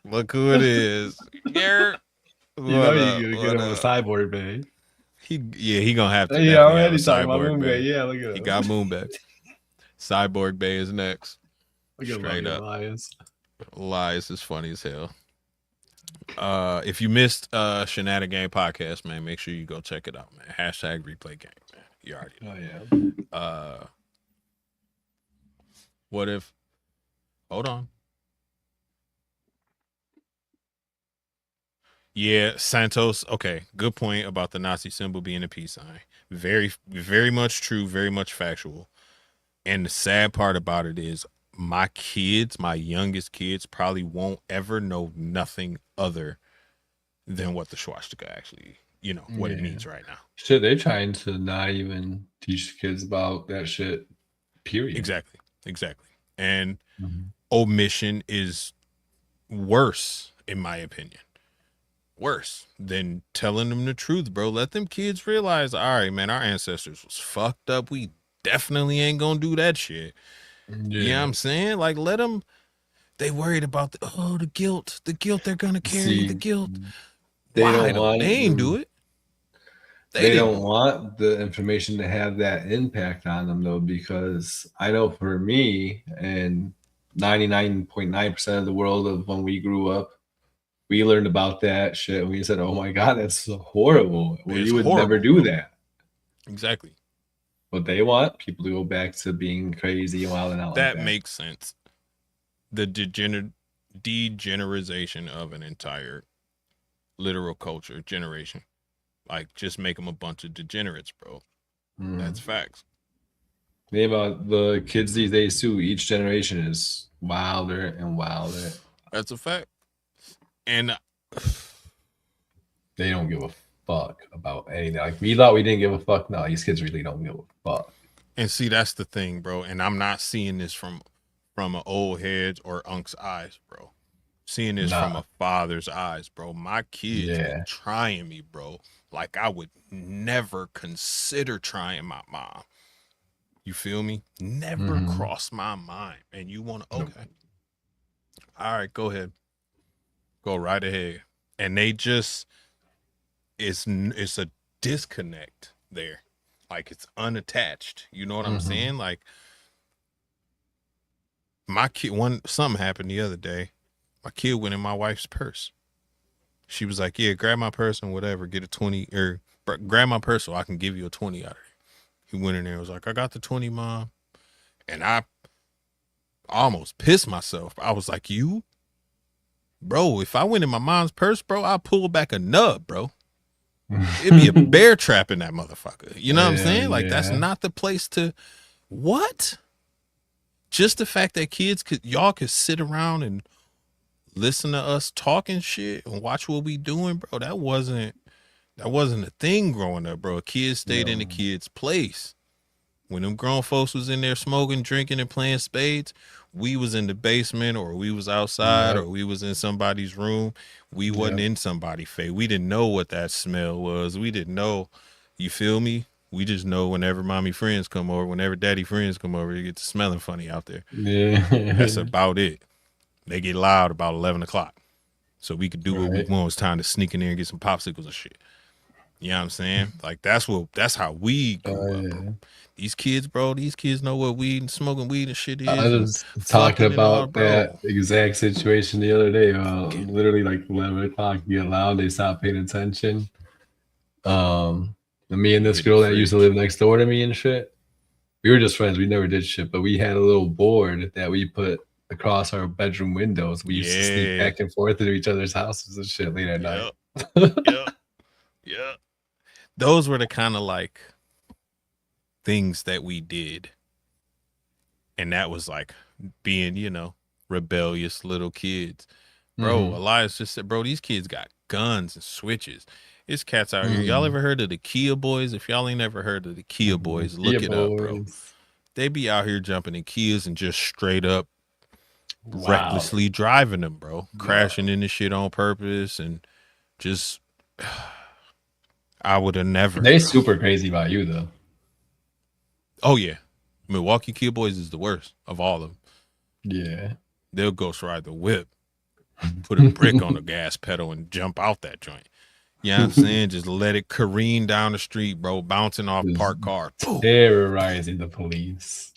look who it is. Garrett, You know what you're up? gonna get What him a up? cyborg bay. He gonna have to He definitely have a already talking about cyborg Moon Bay. bay. Yeah, look He at him. got Moonbay. Cyborg bay is next. Look at Straight Mommy up. Elias. Lies is funny as hell. If you missed Shenanigan podcast, man, make sure you go check it out, man. Hashtag replay game, man. You already Oh yeah. know. What if hold on. Yeah, Santos. Okay, good point about the Nazi symbol being a peace sign. Very, very much true. Very much factual. And the sad part about it is, my kids, my youngest kids, probably won't ever know nothing other than what the swastika actually, what it Yeah. means right now. Shit, they're trying to not even teach kids about that shit. Period. Exactly, exactly. And Mhm. omission is worse, in my opinion. worse than telling them the truth, bro. Let them kids realize, all right, man, our ancestors was fucked up. We definitely ain't gonna do that shit. You know what Yeah. I'm saying? Like, let them. They worried about the guilt they're gonna carry, the See, guilt. they Why don't though? want They ain't do it. They they didn't don't do it. want the information to have that impact on them though, because I know for me and 99.9% of the world of when we grew up, we learned about that shit and we said, "Oh my god, that's so horrible. Well, It's you would never horrible, do bro. that." Exactly. But they want people to go back to being crazy and wilding out like That that. makes sense. The degeneration of an entire literal culture generation. Like, just make them a bunch of degenerates, bro. That's Mm. facts. Think about the kids these days too. Each generation is wilder and wilder. That's a fact. And They don't give a fuck about anything. Like we thought we didn't give a fuck. No, these kids really don't give a fuck. and see, that's the thing, bro. And I'm not seeing this from an old head's or unc's eyes, bro. Seeing this from Nah. a father's eyes, bro. My kids be Yeah. trying me, bro. Like I would never consider trying my mom. You feel me? Never Mm-hmm. cross my mind. And you want to, Nope. okay. All right, go ahead. Go right ahead. And they just, it's a disconnect there. Like it's unattached. You know what I'm Mm-hmm. saying? Like my kid, something happened the other day. My kid went in my wife's purse. She was like, "Yeah, grab my purse and whatever, get a 20 or grab my purse so I can give you a 20 out of it." He went in there and was like, "I got the 20, mom." And I almost pissed myself. I was like, "You, bro, if I went in my mom's purse, bro, I'd pull back a nub, bro. It'd be a bear trap in that motherfucker." You know what I'm Hell saying? Like, that's yeah. not the place to, what? Just the fact that y'all could sit around and listen to us talking shit and watch what we doing, bro. That wasn't a thing growing up, bro. A kid stayed in the No. kid's place. When them grown folks was in there smoking, drinking, and playing spades, we was in the basement or we was outside or Yep. we was in somebody's room. We wasn't Yep. in somebody's face. We didn't know what that smell was. We didn't know. You feel me? We just know whenever mommy friends come over, whenever daddy friends come over, it gets smelling funny out there. That's Yeah. about it. They get loud about 11 o'clock. So we could do what we Right. want. It's time to sneak in there and get some popsicles and shit. You know what I'm saying? Like that's how we Oh grew up, bro. yeah. These kids, bro, these kids know what weed and smoking weed and shit I is and was talking fucking and all, about that bro. exact situation the other day. Get Literally like 11 o'clock, you get loud, they stop paying attention. And me and you this hit the girl that used to fridge. live next door to me and shit, we were just friends. We never did shit, but we had a little board that we put across our bedroom windows. We used to sneak Yeah. back and forth into each other's houses and shit late at night. Yep. Yep. Yep. Those were the kind of like things that we did. And that was like being, rebellious little kids. Bro, Mm-hmm. Elias just said, bro, these kids got guns and switches. It's cats out here. Y'all Mm. ever heard of the Kia boys? If y'all ain't never heard of the Kia boys, Yeah, look it up, bro. boys. They be out here jumping in Kias and just straight up Wow. recklessly driving them, bro. Crashing Wow. into shit on purpose and just I would have never, They bro. super crazy about you though. Oh yeah. Milwaukee Kia boys is the worst of all of them. Yeah. They'll ghost ride the whip, put a brick on the gas pedal and jump out that joint. You know what I'm saying? Just let it careen down the street, bro, bouncing off Just parked cars. Boom. terrorizing the police.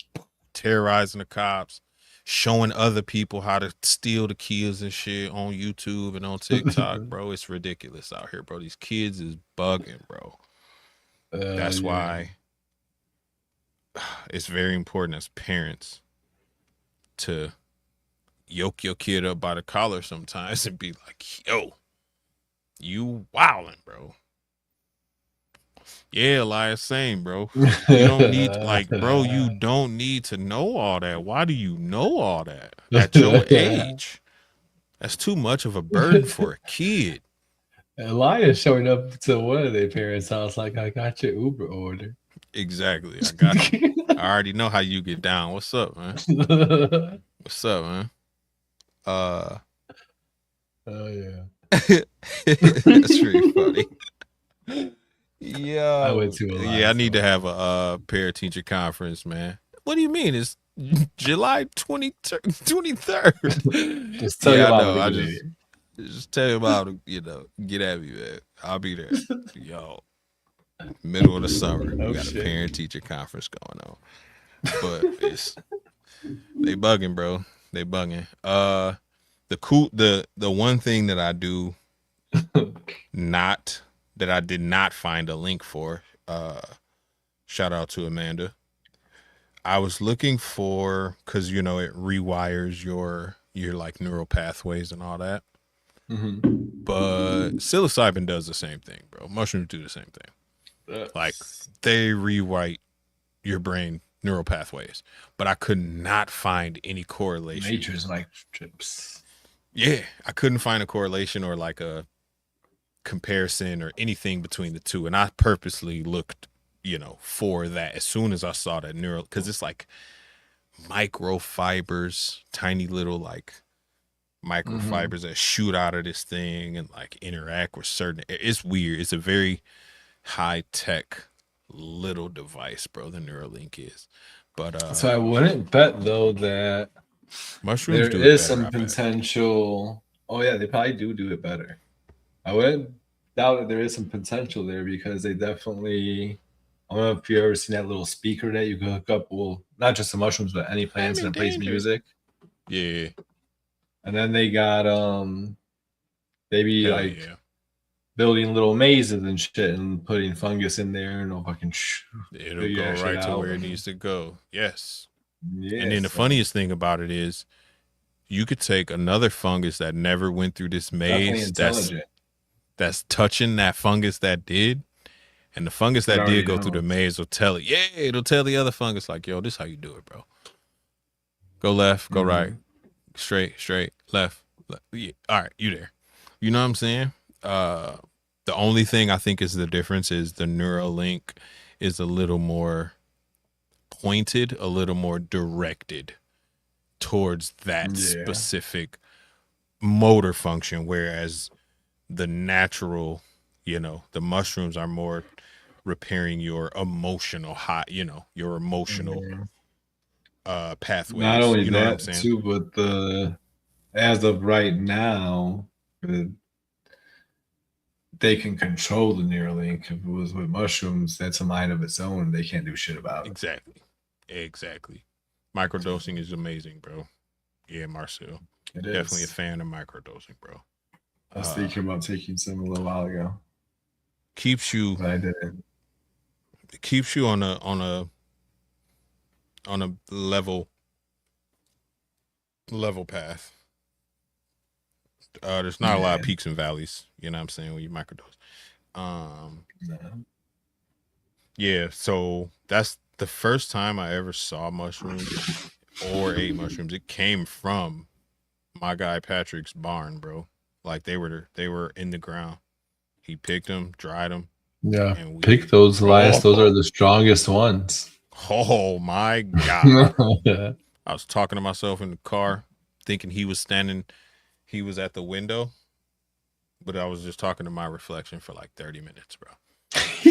Terrorizing the cops, showing other people how to steal the Kias and shit on YouTube and on TikTok, bro. It's ridiculous out here, bro. These kids is bugging, bro. That's Yeah. why it's very important as parents to yoke your kid up by the collar sometimes and be like, yo, you wildin', bro. Yeah, Elias, same, bro. You don't need, like, bro, you don't need to know all that. Why do you know all that at your age? That's too much of a burden for a kid. Elias showing up to one of their parents' house like, I got your Uber order. Exactly. I got you. I already know how you get down. What's up, man? Oh What's up, man? Uh, yeah. That's pretty funny. I went Yo, to a yeah, lot, I need to so have a parent teacher conference, man. What do you mean? It's July 23rd. just tell Yeah, your I mom know. to I get it. just tell him how to, get at me, man. I'll be there. Yo, middle of the summer, we Oh got a shit. parent teacher conference going on. But they bugging, bro. They bugging. The one thing that I do not that I did not find a link for. Shout out to Amanda. I was looking for, because it rewires your like neural pathways and all that. Hmm. But psilocybin does the same thing, bro. Mushrooms do the same thing. Like they rewrite your brain neural pathways, but I could not find any correlation. Nature's microchips. Yeah, I couldn't find a correlation or like a comparison or anything between the two, and I purposely looked, for that as soon as I saw that neural, because it's like microfibers, tiny little like Hmm. microfibers that shoot out of this thing and like interact with certain. It's weird. It's a very high tech little device, bro. The Neuralink is, but So I wouldn't bet though that mushrooms there do it is better, some I bet. potential. Oh yeah, they probably do it better. I wouldn't doubt that there is some potential there because they definitely. I don't know if you ever seen that little speaker that you can hook up. Well, not just the mushrooms, but any I'm plants, and in it plays danger. music. Yeah, And then they got they be hell like yeah. building little mazes and shit and putting fungus in there and they'll fucking It'll figure go that shit right to out. where it And needs to go. Yes. And yeah, then the so funniest thing about it is you could take another fungus that never went through this definitely maze intelligent. that's touching that fungus that did, and the fungus It that did already go through the knows. maze will tell it. Yeah, it'll tell the other fungus like, yo, this is how you do it, bro. Go left, go right, Hmm. straight, straight, left. Yeah. All right, you there. You know what I'm saying? Uh the only thing I think is the difference is the Neuralink is a little more pointed, a little more directed towards that Yeah. specific motor function, whereas the natural, the mushrooms are more repairing your emotional high, your emotional Yeah. Not pathways. only You know what I'm that saying? too, but the as of right now, they can control the Neuralink. If it was with mushrooms, that's a mind of its own. They can't do shit about Exactly. Exactly. Microdosing is amazing, bro. Yeah, Marcel. it. It Definitely a is. fan of microdosing, bro. I was Uh thinking about taking some a little while ago, keeps you but I didn't. keeps you on a level path. There's not a lot of Yeah. peaks and valleys, you know what I'm saying, when you microdose. Um No. yeah, so that's the first time I ever saw mushrooms or ate mushrooms. It came from my guy Patrick's barn, bro. Like they were in the ground. He picked them, dried them, Yeah. and Pick we those last. Those are oh the strongest ones. oh my god. Yeah. I was talking to myself in the car, thinking he was at the window, but I was just talking to my reflection for like 30 minutes, bro.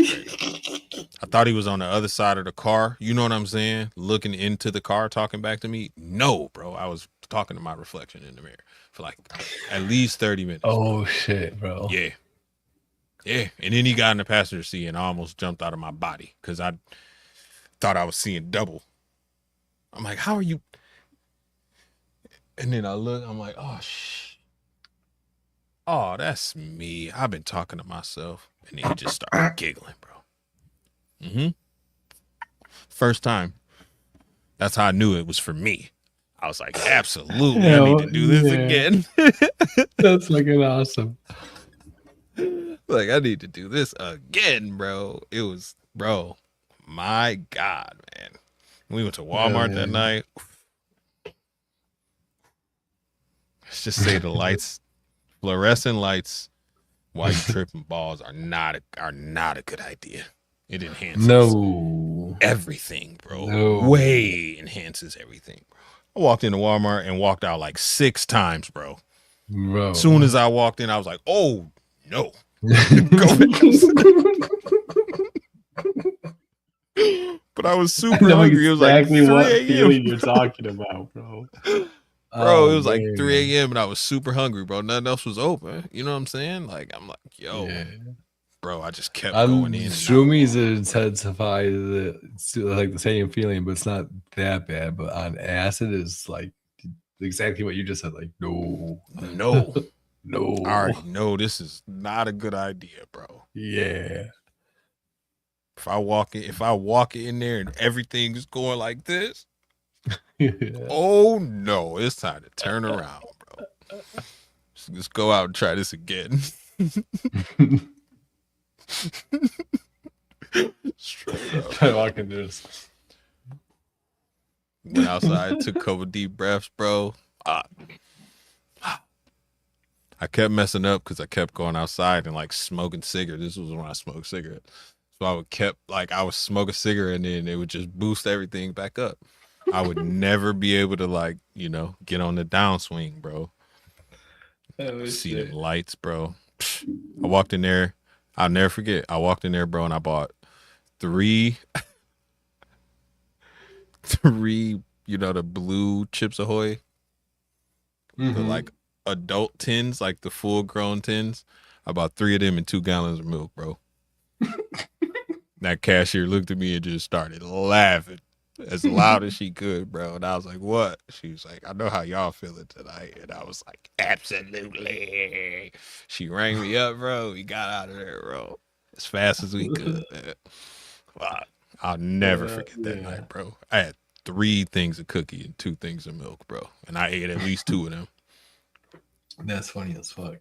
Straight up. I thought he was on the other side of the car. You know what I'm saying? Looking into the car, talking back to me. No, bro. I was talking to my reflection in the mirror for like at least 30 minutes, bro. Oh shit, bro. Yeah. Yeah. And then he got in the passenger seat and I almost jumped out of my body because I thought I was seeing double. I'm like, how are you? And then I look, I'm like, oh, oh, that's me. I've been talking to myself. And then he just started giggling, bro. Mm-hmm. First time. That's how I knew it was for me. I was like, absolutely, I need to Hell do this yeah. again. That's fucking awesome. Like, I need to do this again, bro. It was, bro, my God, man. We went to Hell Walmart that yeah. night. Let's just say the lights, fluorescent lights, while you tripping balls are not a good idea. It enhances No. everything, bro. No. Way enhances everything. I walked into Walmart and walked out like 6 times, bro. Soon bro. as I walked in, I was like, oh no. Go back But I was I super know hungry. It was like exactly what 3 a.m. feeling you're talking about, bro. Bro, it Oh was like man. 3 a.m. and I was super hungry, bro. Nothing else was open. You know what I'm saying? Like, I'm like, yo, Yeah. bro, I just kept I'm going in and out. Shroomies intensify like the same feeling, but it's not that bad. But on acid is like exactly what you just said. Like, no, No, I already no, know this is not a good idea, bro. yeah. If I walk in there and everything's going like this, Yeah. oh no, it's time to turn around, bro. Just go out and try this again. Straight up, Try bro. walking this. Went outside, took a couple deep breaths, bro. Ah, I kept messing up because I kept going outside and like smoking cigarettes. This was when I smoked cigarettes. So I would smoke a cigarette and then it would just boost everything back up. I would never be able to like, get on the downswing, bro. Oh See them shit. lights, bro. I walked in there. I'll never forget. I walked in there, bro, and I bought three, three, the blue Chips Ahoy, the Mm-hmm. like adult tins, like the full grown tins. I bought three of them and 2 gallons of milk, bro. That cashier looked at me and just started laughing as loud as she could, bro. And I was like, what? She was like, I know how y'all feeling tonight. And I was like, absolutely. She rang me up, bro. We got out of there, bro, as fast as we could, man. Wow. I'll never forget that Yeah. night, bro. I had 3 things of cookie and 2 things of milk, bro. And I ate at least 2 of them. That's funny as fuck.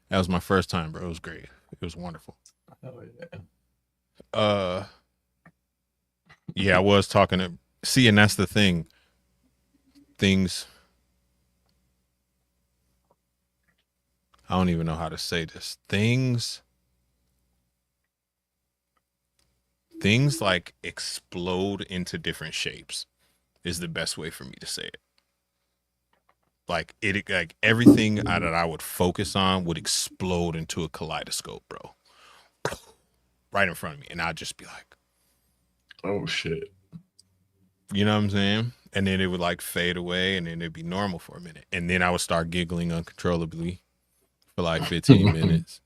That was my first time, bro. It was great. It was wonderful. Oh yeah. Uh yeah, I was talking to see, and that's the thing. Things I don't even know how to say this. Things like explode into different shapes is the best way for me to say it. Like everything that I would focus on would explode into a kaleidoscope, bro. Right in front of me. And I'd just be like, Oh shit. you know what I'm saying? And then it would like fade away and then it'd be normal for a minute. And then I would start giggling uncontrollably for like 15 minutes.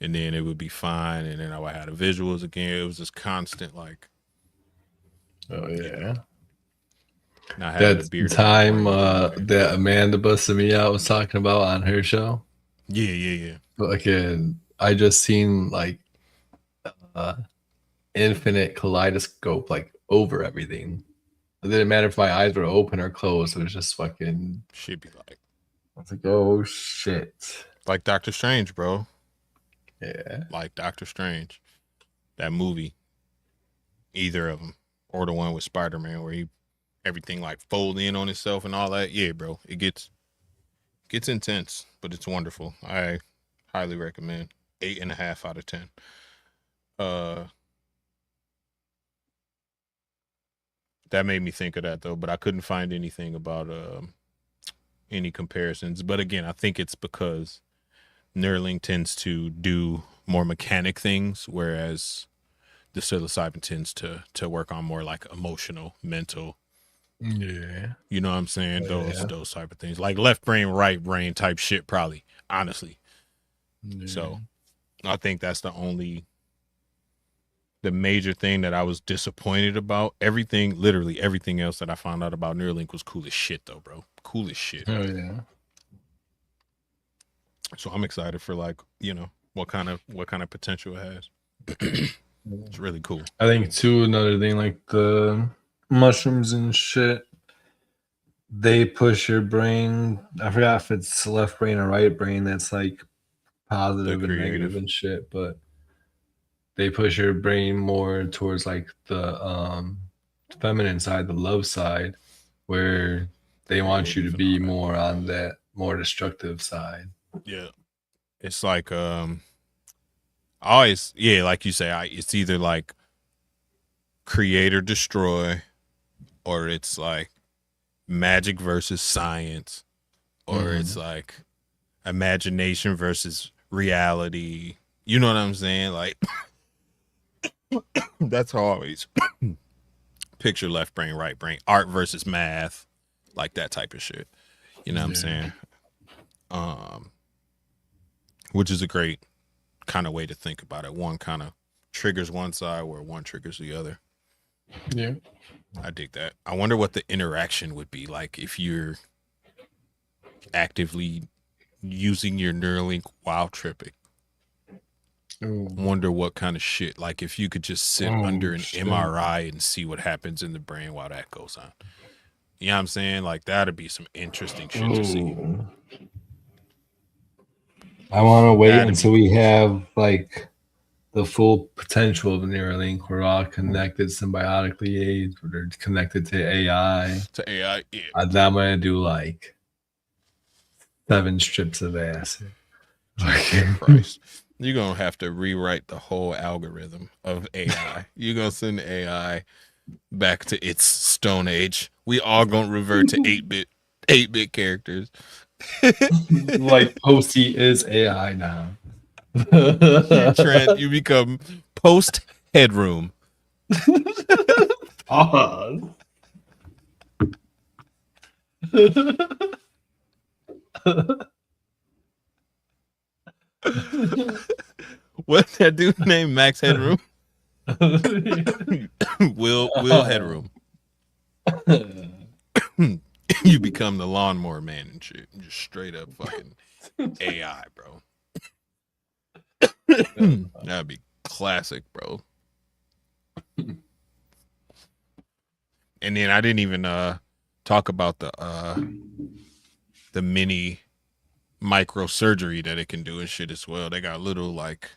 And then it would be fine. And then I would have the visuals again. It was just constant, like, Oh you know, yeah. not having That the beard in my time brain doing anything. that Amanda busted me out was talking about on her show. Yeah, yeah, yeah. Fucking, I just seen like uh infinite kaleidoscope like over everything. It didn't matter if my eyes were open or closed. It was just fucking. Should be I was like, oh shit. like Doctor Strange, bro. Yeah. Like Doctor Strange. That movie. Either of them. Or the one with Spider-Man where everything like fold in on itself and all that. Yeah, bro. It gets intense, but it's wonderful. I highly recommend. 8.5 out of 10. Uh that made me think of that though, but I couldn't find anything about any comparisons. But again, I think it's because Neuralink tends to do more mechanic things, whereas the psilocybin tends to work on more like emotional, mental. Yeah. You know what I'm saying? Oh, Those yeah. those type of things, like left brain, right brain type shit, probably. Honestly, Yeah. so I think that's the major thing that I was disappointed about. Everything, literally everything else that I found out about Neuralink was cool as shit, though, bro. Cool as shit. Oh yeah. So I'm excited for like what kind of potential it has. It's really cool. I think too another thing like the mushrooms and shit. They push your brain. I forgot if it's left brain or right brain. That's like The positive and negative creative, and shit. But they push your brain more towards like the feminine side, the love side, where they want you to creative, and all be that. more on that more destructive side. Yeah, it's like always, yeah, like you say, it's either like create or destroy, or it's like magic versus science, or it's like imagination versus reality. You know what I'm saying? Like that's always picture left brain, right brain, art versus math, like that type of shit. You know what I'm saying? Um, which is a great kind of way to think about it. One kind of triggers one side where one triggers the other. Yeah. I dig that. I wonder what the interaction would be like if you're actively using your Neuralink while tripping. Ooh. Wonder what kind of shit. Like if you could just sit under an MRI and see what happens in the brain while that goes on. You know what I'm saying? Like that'd be some interesting shit to see. I want to wait That'd until be we cool. have like the full potential of Neuralink. We're all connected symbiotically, we're connected to AI. To AI, yeah. I'm gonna do like 7 strips of acid. Jesus Christ. You're going to have to rewrite the whole algorithm of AI. You're going to send AI back to its stone age. We all going to revert to 8-bit characters. Like Posty is AI now. You become post headroom. Pause. What's that dude named Max Headroom? Will Headroom. You become the lawnmower man and shit. Just straight up fucking AI, bro. That'd be classic, bro. And then I didn't even talk about the mini microsurgery that it can do and shit as well. They got little like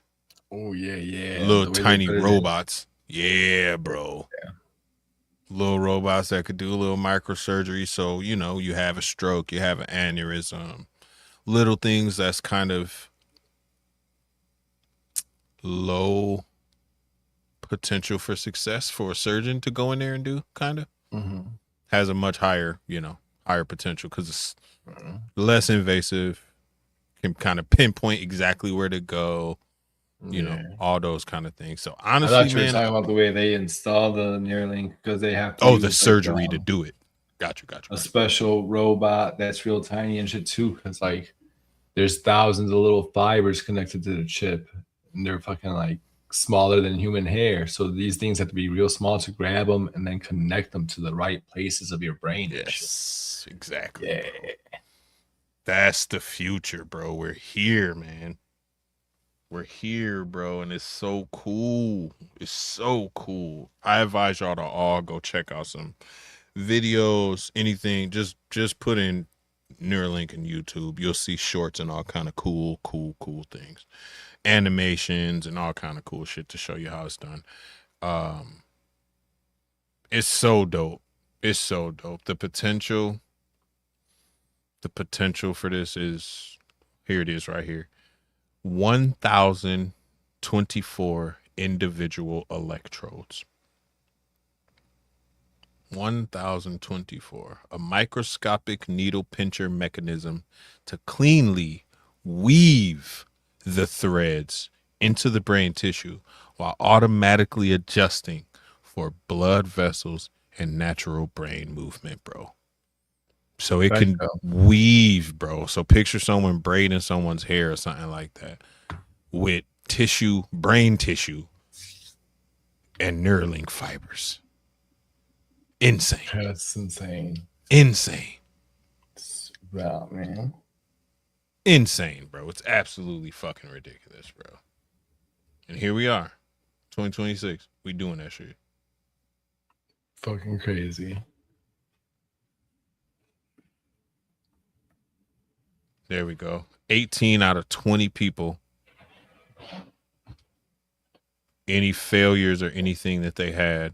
little tiny robots. Yeah, bro. Yeah. Little robots that could do a little microsurgery. So, you know, you have a stroke, you have an aneurysm, little things that's kind of low potential for success for a surgeon to go in there and do, kind of. Has a much higher, higher potential because it's less invasive, can kind of pinpoint exactly where to go, you know, all those kind of things. So honestly, I thought you were man, talking about the way they install the Neuralink because they have to use the surgery to do it. Got you. A special robot that's real tiny and shit too, because like there's thousands of little fibers connected to the chip, and they're fucking like smaller than human hair. So these things have to be real small to grab them and then connect them to the right places of your brain. Yes, exactly. Yeah. Bro. That's the future, bro. We're here, man. We're here, bro, and it's so cool. It's so cool. I advise y'all to all go check out some videos, anything. Just put in Neuralink in YouTube. You'll see shorts and all kind of cool things, animations and all kind of cool shit to show you how it's done. It's so dope. It's so dope. The potential for this is, here it is right here. 1,024 individual electrodes. 1,024. A microscopic needle pincher mechanism to cleanly weave the threads into the brain tissue while automatically adjusting for blood vessels and natural brain movement, bro. So it can weave, bro. So picture someone braiding someone's hair or something like that with tissue, brain tissue, and Neuralink fibers. Insane. That's insane. Insane. Wow, man. Insane, bro. It's absolutely fucking ridiculous, bro. And here we are, 2026. We doing that shit. Fucking crazy. There we go. 18 out of 20 people. Any failures or anything that they had,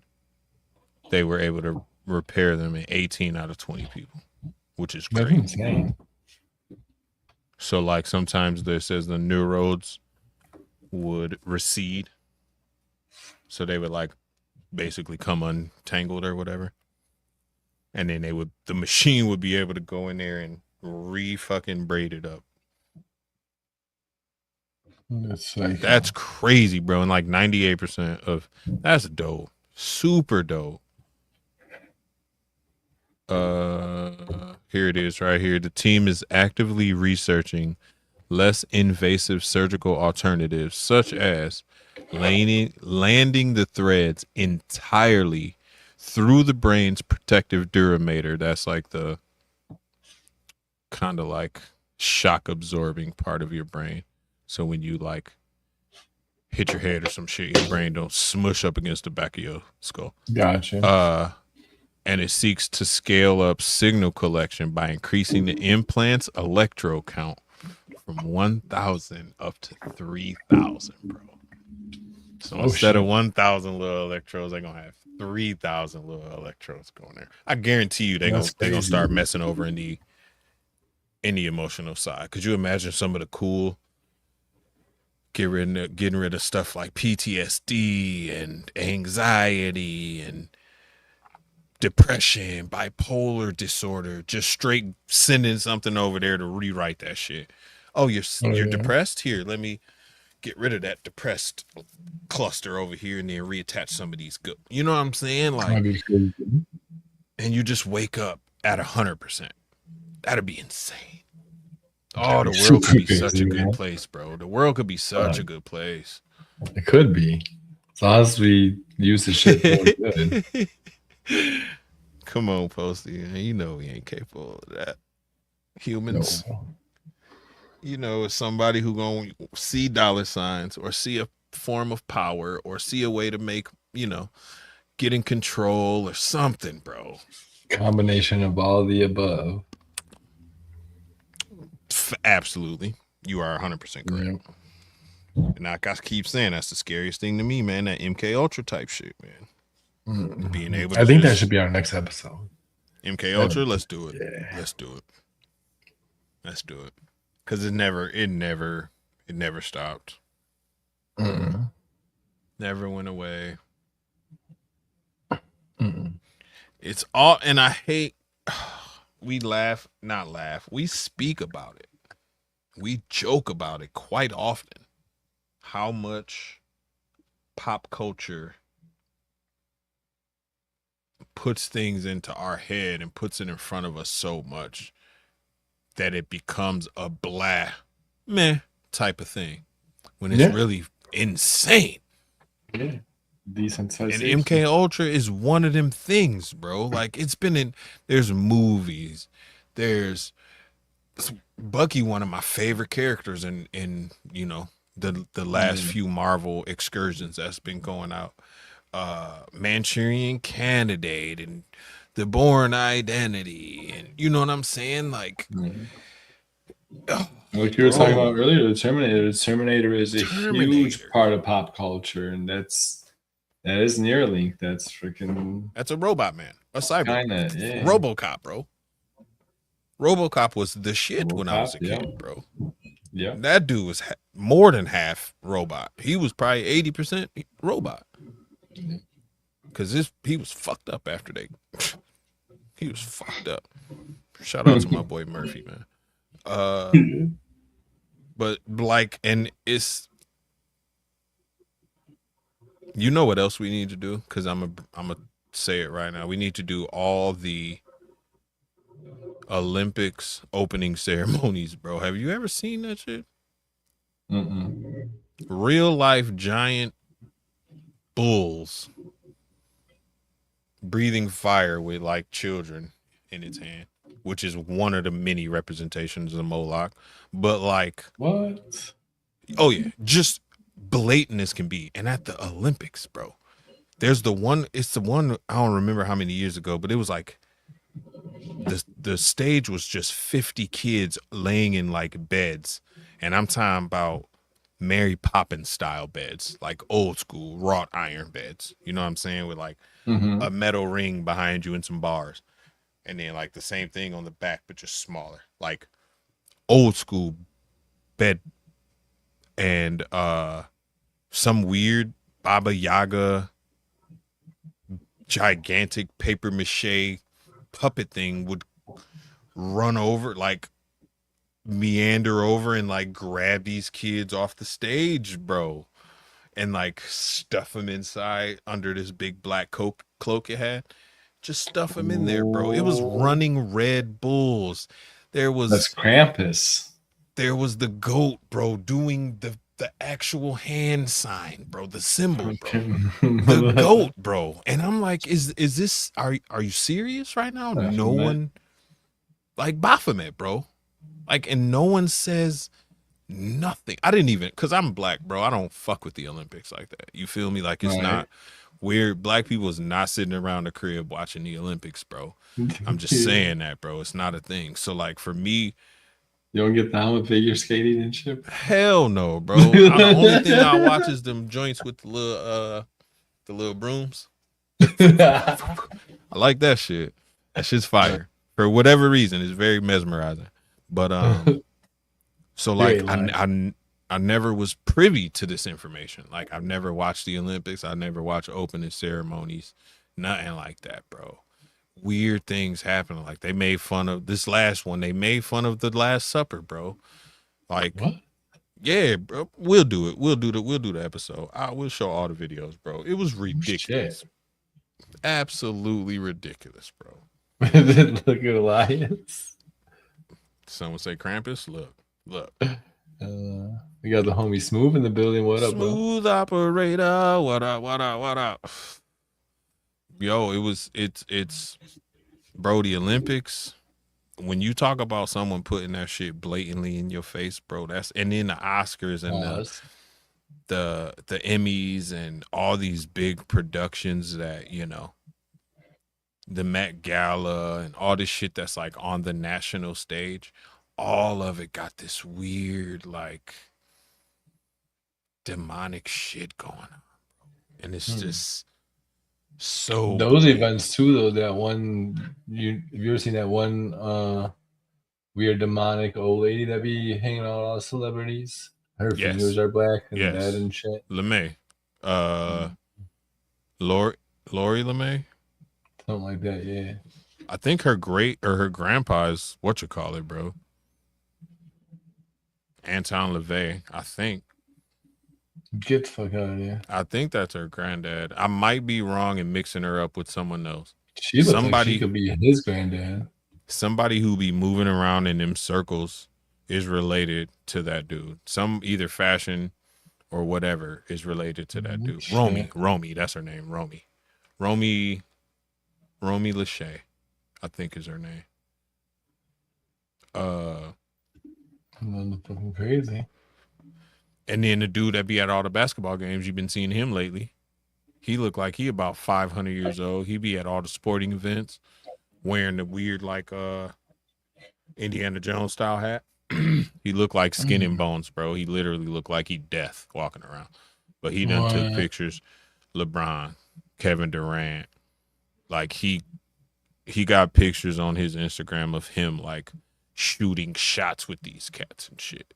they were able to repair them in 18 out of 20 people, which is crazy. That's insane. So, like, sometimes there says the neurodes would recede. So they would, like, basically come untangled or whatever. And then the machine would be able to go in there and fucking braided up. It's like That's crazy, bro. And like 98% of that's dope. Super dope. Here it is right here. The team is actively researching less invasive surgical alternatives, such as landing the threads entirely through the brain's protective duramater. That's like the kind of like shock absorbing part of your brain. So when you like hit your head or some shit, your brain don't smush up against the back of your skull. gotcha. Uh, and it seeks to scale up signal collection by increasing the implant's electrode count from 1,000 up to 3,000, bro. So Oh instead of shit. 1,000 little electrodes, they're gonna have 3,000 little electrodes going there. I guarantee you, That's they're gonna crazy. start messing over in the emotional side. Could you imagine some of the cool getting rid of stuff like PTSD and anxiety and depression, bipolar disorder, just straight sending something over there to rewrite that shit. Oh, Oh you're yeah. depressed? Here, let me get rid of that depressed cluster over here and then reattach some of these good. You know what I'm saying? Like, That'd be crazy. and you just wake up at 100%. That'd be insane. Oh, That'd the be world could super be such crazy, a good man. place, bro. The world could be such a good place. It could be. As long as we use the shit for good. Come on, Posty. You know we ain't capable of that. No. Humans, you know, is somebody who gonna see dollar signs or see a form of power or see a way to make, get in control or something, bro. Combination of all the above. Absolutely. You are 100% correct. Yeah. And I gotta keep saying that's the scariest thing to me, man. That MK Ultra type shit, man. Being able to I think that should just be our next episode. MK That- Ultra, let's do it. yeah. Let's do it. Let's do it. Cause it never stopped. Mm-mm. Never went away. Mm-mm. It's all, and I hate, we laugh, not laugh. We speak about it. We joke about it quite often. How much pop culture puts things into our head and puts it in front of us so much that it becomes a blah, meh type of thing when it's Yeah. really insane. Yeah. And Desensitization. MK Ultra is one of them things, bro. Like it's been in there's movies, there's Bucky, one of my favorite characters in the last Yeah. few Marvel excursions that's been going out. Manchurian Candidate and The Born Identity, and you know what I'm saying? Like, Yeah. oh, Like you were talking bro, about earlier, the Terminator. The Terminator is a huge Terminator. part of pop culture, and that is Neuralink. That's freaking That's a robot man, a cyborg, kind of yeah. RoboCop, bro. RoboCop was the shit when I was Robocop, a yeah, kid, bro. yeah. That dude was more than half robot. He was probably 80% robot because he was fucked up after they. He was fucked up. Shout out to my boy Murphy, man. But like, and it's you know what else we need to do? Because I'm a say it right now. We need to do all the Olympics opening ceremonies, bro. Have you ever seen that shit? Mm-mm. Real life giant bulls breathing fire with like children in its hand, which is one of the many representations of Moloch. But like, What? oh yeah, just blatant as can be. And at the Olympics, bro, there's the one. It's the one I don't remember how many years ago, but it was like the stage was just 50 kids laying in like beds, and I'm talking about Mary Poppins style beds, like old school wrought iron beds. You know what I'm saying? With like Mm-hmm. a metal ring behind you and some bars, and then like the same thing on the back, but just smaller, like old school bed, and some weird Baba Yaga gigantic paper mache puppet thing would run over, like meander over and like grab these kids off the stage, bro, and like stuff them inside under this big black cloak it had. Just stuff them in there, bro. It was Oh, running Red Bulls. There that's was Krampus. there was the goat, bro, doing the actual hand sign, bro, the symbol, bro. The goat, bro. And I'm like, is this are you serious right now? No Baphomet. one like Baphomet, bro. Like, and no one says nothing. I didn't even, cause I'm black, bro. I don't fuck with the Olympics like that. You feel me? Like, it's Right. not weird. Black people is not sitting around the crib watching the Olympics, bro. I'm just You saying that, bro. It's not a thing. So like for me, don't get down with figure skating and shit. hell no, bro. The only thing I watch is them joints with the little brooms. I like that shit. That shit's fire. For whatever reason, it's very mesmerizing. But so You like ain't lying. I never was privy to this information. Like I've never watched the Olympics. I never watched opening ceremonies. Nothing like that, bro. Weird things happening. Like they made fun of this last one. They made fun of the Last Supper, bro. Like, What? yeah, bro. We'll do it. We'll do the episode. We'll show all the videos, bro. It was Oh, shit. ridiculous. Absolutely ridiculous, bro. Look at Elias. Some would say Krampus. Look. We got the homie Smooth in the building. What up, bro? Smooth operator. What up? What up? What up? Yo, it's bro, the Olympics. When you talk about someone putting that shit blatantly in your face, bro, that's, and then the Oscars and Pause. the Emmys and all these big productions that, you know, the Met Gala and all this shit that's like on the national stage, all of it got this weird like demonic shit going on. And it's just so Those blatant. events too, though. That one, have you ever seen that one weird demonic old lady that be hanging out with all the celebrities? Her fingers Yes. are black and dead Yes. and shit. LeMay. Uh Mm, Lori LeMay. something like that, yeah. I think her great or her grandpa's what you call it, bro. Anton LaVey. I think. Get the fuck out of there. I think that's her granddad. I might be wrong and mixing her up with someone else. She looks like she could be his granddad. Somebody who be moving around in them circles is related to that dude. Some either fashion or whatever is related to that dude. Shit. Romy, that's her name. Romy Lachey, I think is her name. Fucking crazy. And then the dude that be at all the basketball games, you've been seeing him lately. He looked like he about 500 years old. He be at all the sporting events wearing the weird like Indiana Jones style hat. He looked like skin and bones, bro. He literally looked like he death walking around. But he done took What? pictures. LeBron, Kevin Durant, like he got pictures on his Instagram of him like shooting shots with these cats and shit.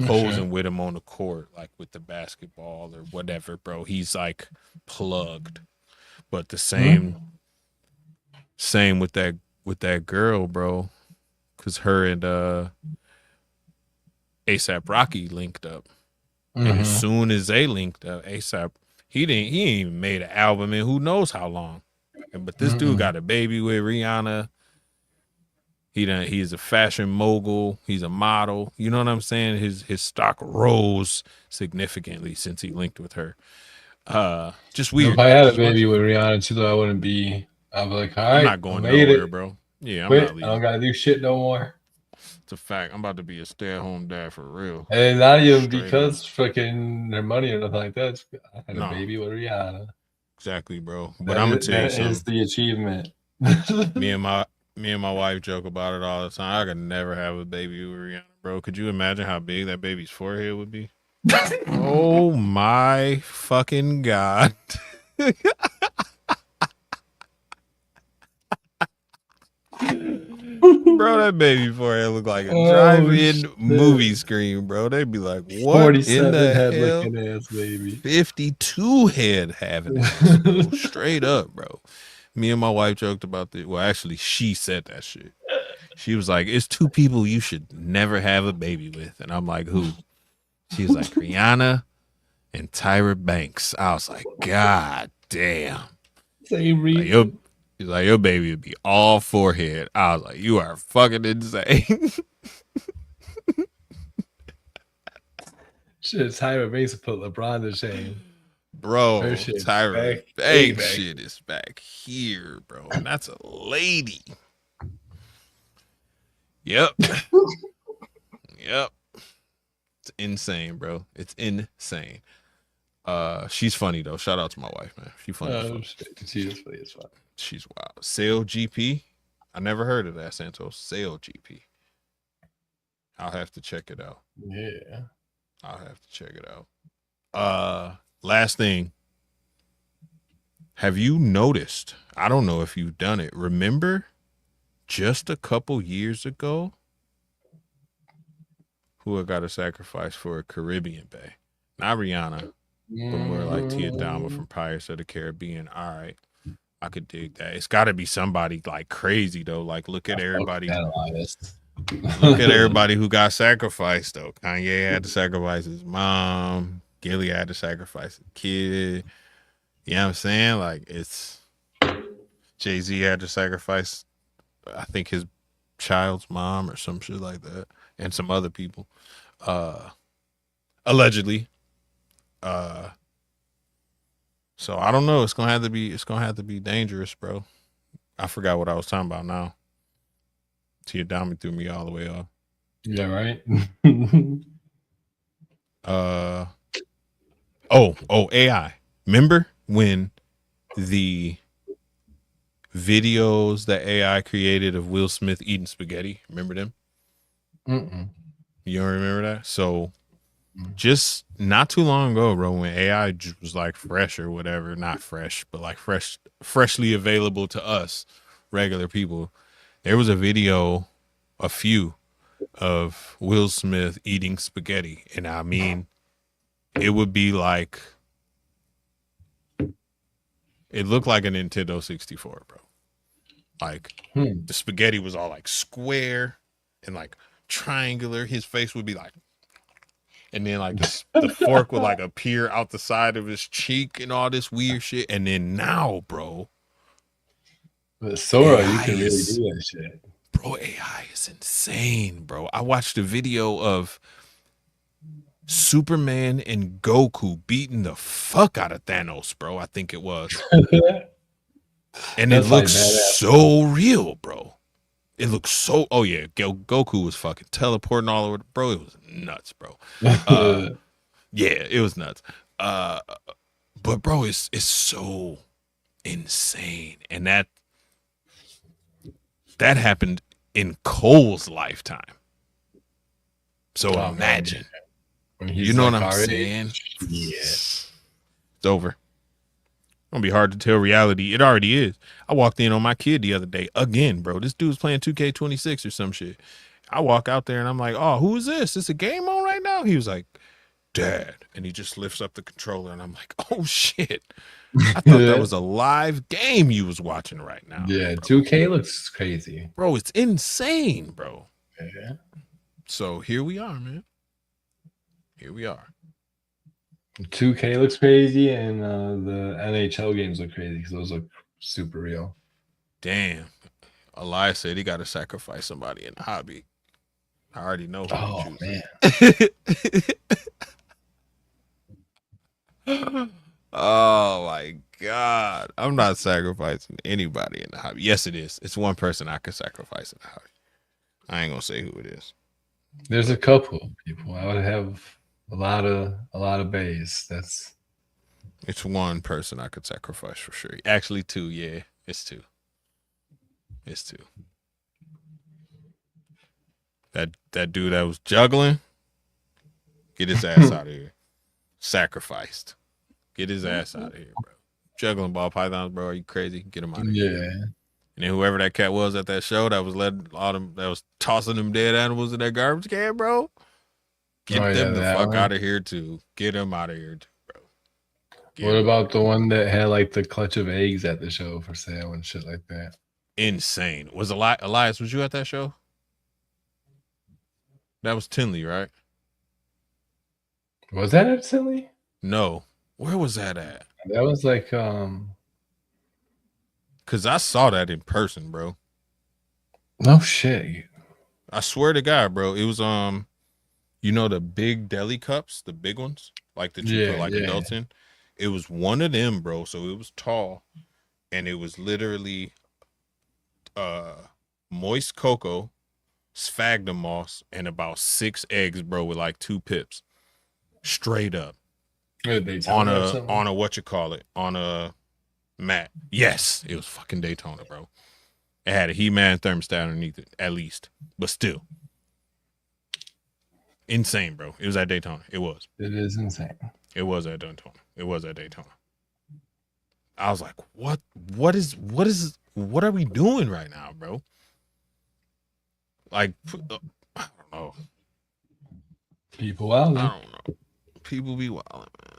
Posing with him on the court, like with the basketball or whatever, bro. He's like plugged. But the same with that girl, bro. Cause her and ASAP Rocky linked up. And as soon as they linked up, ASAP, he ain't even made an album in who knows how long. But this dude got a baby with Rihanna. He's a fashion mogul. He's a model. You know what I'm saying? His stock rose significantly since he linked with her. Just weird. If I had a baby with Rihanna too, though, I wouldn't be. I'd be like, all right, I'm not going I made nowhere, it. bro. Yeah, I'm Quit. not I leaving. don't gotta do shit no more. It's a fact. I'm about to be a stay-at-home dad for real. And not even Straight because fucking their money or nothing like that. I had No. a baby with Rihanna. Exactly, bro. But I'm gonna tell you that something. is the achievement. Me and my wife joke about it all the time. I could never have a baby with Rihanna, bro. Could you imagine how big that baby's forehead would be? Oh my fucking god. Bro, that baby forehead look like a drive-in movie screen, bro. They'd be like, what 47 in the head hell? looking ass baby. 52 head having ass, bro. Straight up, bro. Me and my wife joked about this. Well, actually, she said that shit. She was like, "It's two people you should never have a baby with," and I'm like, "Who?" She was like, "Rihanna and Tyra Banks." I was like, "God damn!" Same Like your, reason. he's like, "Your baby would be all forehead." I was like, "You are fucking insane." Shit, Tyra Banks put LeBron to shame. Her Bro, shit Tyra back, way Banks back. shit is back here, bro. And that's a lady. Yep. Yep. It's insane, bro. It's insane. She's funny though. Shout out to my wife, man. She funny as Oh fuck. shit, she is funny as fuck. She's wild. Sail GP. I never heard of that, Santos. Sail GP. I'll have to check it out. Yeah. I'll have to check it out. Last thing. Have you noticed? I don't know if you've done it. Remember just a couple years ago who had got a sacrifice for a Caribbean Bay? Not Rihanna, but more like Tia Dama from Pirates of the Caribbean. All right. I could dig that. It's got to be somebody like crazy though. Like look at everybody. Look at everybody who got sacrificed though. Kanye had to sacrifice his mom. Gilly had to sacrifice his kid. You know what I'm saying? Like it's Jay-Z had to sacrifice, I think, his child's mom or some shit like that, and some other people. Uh Allegedly. Uh so I don't know. It's gonna have to be dangerous, bro. I forgot what I was talking about now. Tia Dami threw me all the way off. Yeah, right. Uh oh, AI. Remember when the videos that AI created of Will Smith eating spaghetti? Remember them? Mm-mm. You don't remember that? So just not too long ago, bro, when AI was like fresh or whatever, not fresh, but like freshly available to us regular people, there was a video, a few, of Will Smith eating spaghetti. And I mean, it would be like, it looked like a Nintendo 64, bro. Like the spaghetti was all like square and like triangular. His face would be like, and then like the fork would like appear out the side of his cheek and all this weird shit. And then now, bro, With Sora, you AI can really is, do that shit. bro, AI is insane, bro. I watched a video of Superman and Goku beating the fuck out of Thanos, bro. I think it was. And it That's like looks badass. so real, bro. It looks so. Oh yeah, Goku was fucking teleporting all over, bro. It was nuts, bro. Yeah, it was nuts. But bro, it's so insane, and that happened in Cole's lifetime. So Oh, imagine, man. you know what I'm saying? Yeah. It's over. Gonna be hard to tell reality. It already is. I walked in on my kid the other day again, bro. This dude's playing 2K26 or some shit. I walk out there and I'm like, "Oh, who is this? Is a game on right now?" He was like, "Dad," and he just lifts up the controller and I'm like, "Oh shit! I thought that was a live game you was watching right now." Yeah, bro. 2K looks crazy. Bro, it's insane, bro. Yeah. So here we are, man. Here we are. 2K looks crazy, and the NHL games look crazy because those look super real. Damn. Elias said he got to sacrifice somebody in the hobby. I already know who Oh he man. chooses. Oh my god. I'm not sacrificing anybody in the hobby. Yes, it is. It's one person I could sacrifice in the hobby. I ain't gonna say who it is. There's a couple people. I would have a lot of bays. That's It's one person I could sacrifice for sure. Actually two, yeah. It's two. It's two. That dude that was juggling, get his ass out of here. Sacrificed. Get his ass out of here, bro. Juggling ball pythons, bro. Are you crazy? Get him out of here. yeah. And then whoever that cat was at that show that was letting all them, that was tossing them dead animals in that garbage can, bro. Get them the fuck out of here too. Get them out of here too, bro. What about the one that had like the clutch of eggs at the show for sale and shit like that? Insane. Was Elias? Was you at that show? That was Tinley, right? Was that at Silly? No. Where was that at? That was like Cause I saw that in person, bro. no shit. I swear to God, bro. It was you know the big deli cups, the big ones, like that you put Yeah, like yeah. adults in. It was one of them, bro. So it was tall, and it was literally uh moist cocoa, sphagnum moss, and about 6 eggs, bro, with like 2 pips, straight up Daytona or something. on a what you call it on a mat. Yes, it was fucking Daytona, bro. It had a He-Man thermostat underneath it, at least, but still insane, bro. It was at Daytona. It was. It is insane. It was at Daytona. It was at Daytona. I was like, what? What are we doing right now, bro? Like, I don't know. People out I there. don't know. People be wild, man.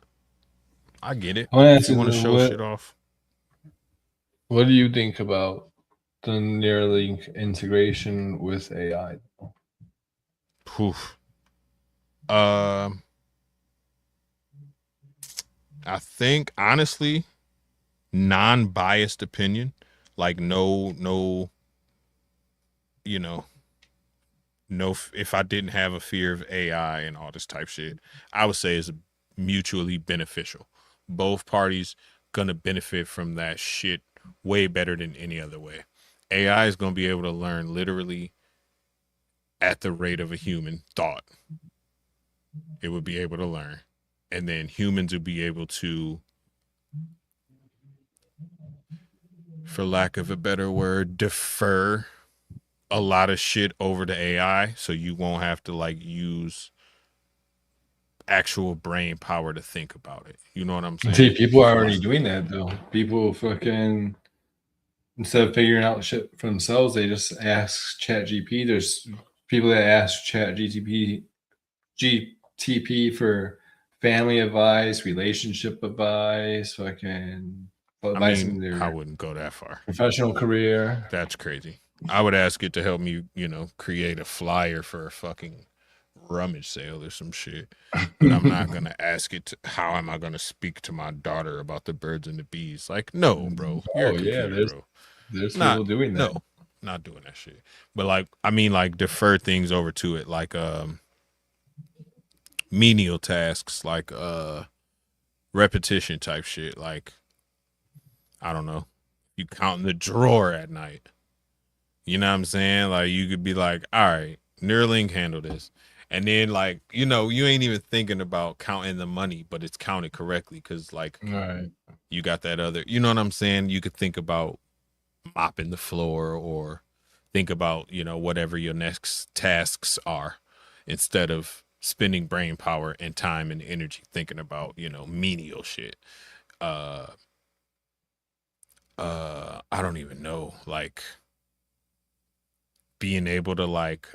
I get it. I want to If ask you you want to this, show shit off, what do you think about the Neuralink integration with AI? poof. Um, I think honestly, non-biased opinion, like no, you know, no. If I didn't have a fear of AI and all this type shit, I would say it's mutually beneficial. Both parties gonna benefit from that shit way better than any other way. AI is gonna be able to learn literally at the rate of a human thought. It would be able to learn, and then humans would be able to, for lack of a better word, defer a lot of shit over to AI, so you won't have to like use actual brain power to think about it. You know what I'm See, saying? people are already Like, doing that though. People fucking instead of figuring out shit for themselves, they just ask Chat GP. There's people that ask Chat GTP for family advice, relationship advice, fucking I advice mean, in I their wouldn't go that far. professional career. That's crazy. I would ask it to help me, create a flyer for a fucking rummage sale or some shit. But I'm not gonna ask it to, how am I gonna speak to my daughter about the birds and the bees? Like, no, bro, you're a Oh yeah, computer, bro. there's Not, people doing that. no, not doing that shit. But like, I mean, like defer things over to it, like menial tasks, like repetition type shit. Like, I don't know, you counting the drawer at night. You know what I'm saying? Like you could be like, all right, Neuralink handle this. And then like, you ain't even thinking about counting the money, but it's counted correctly because like Right. you got that other, you know what I'm saying? You could think about mopping the floor or think about, whatever your next tasks are instead of spending brain power and time and energy thinking about, menial shit. Uh I don't even know. Like being able to like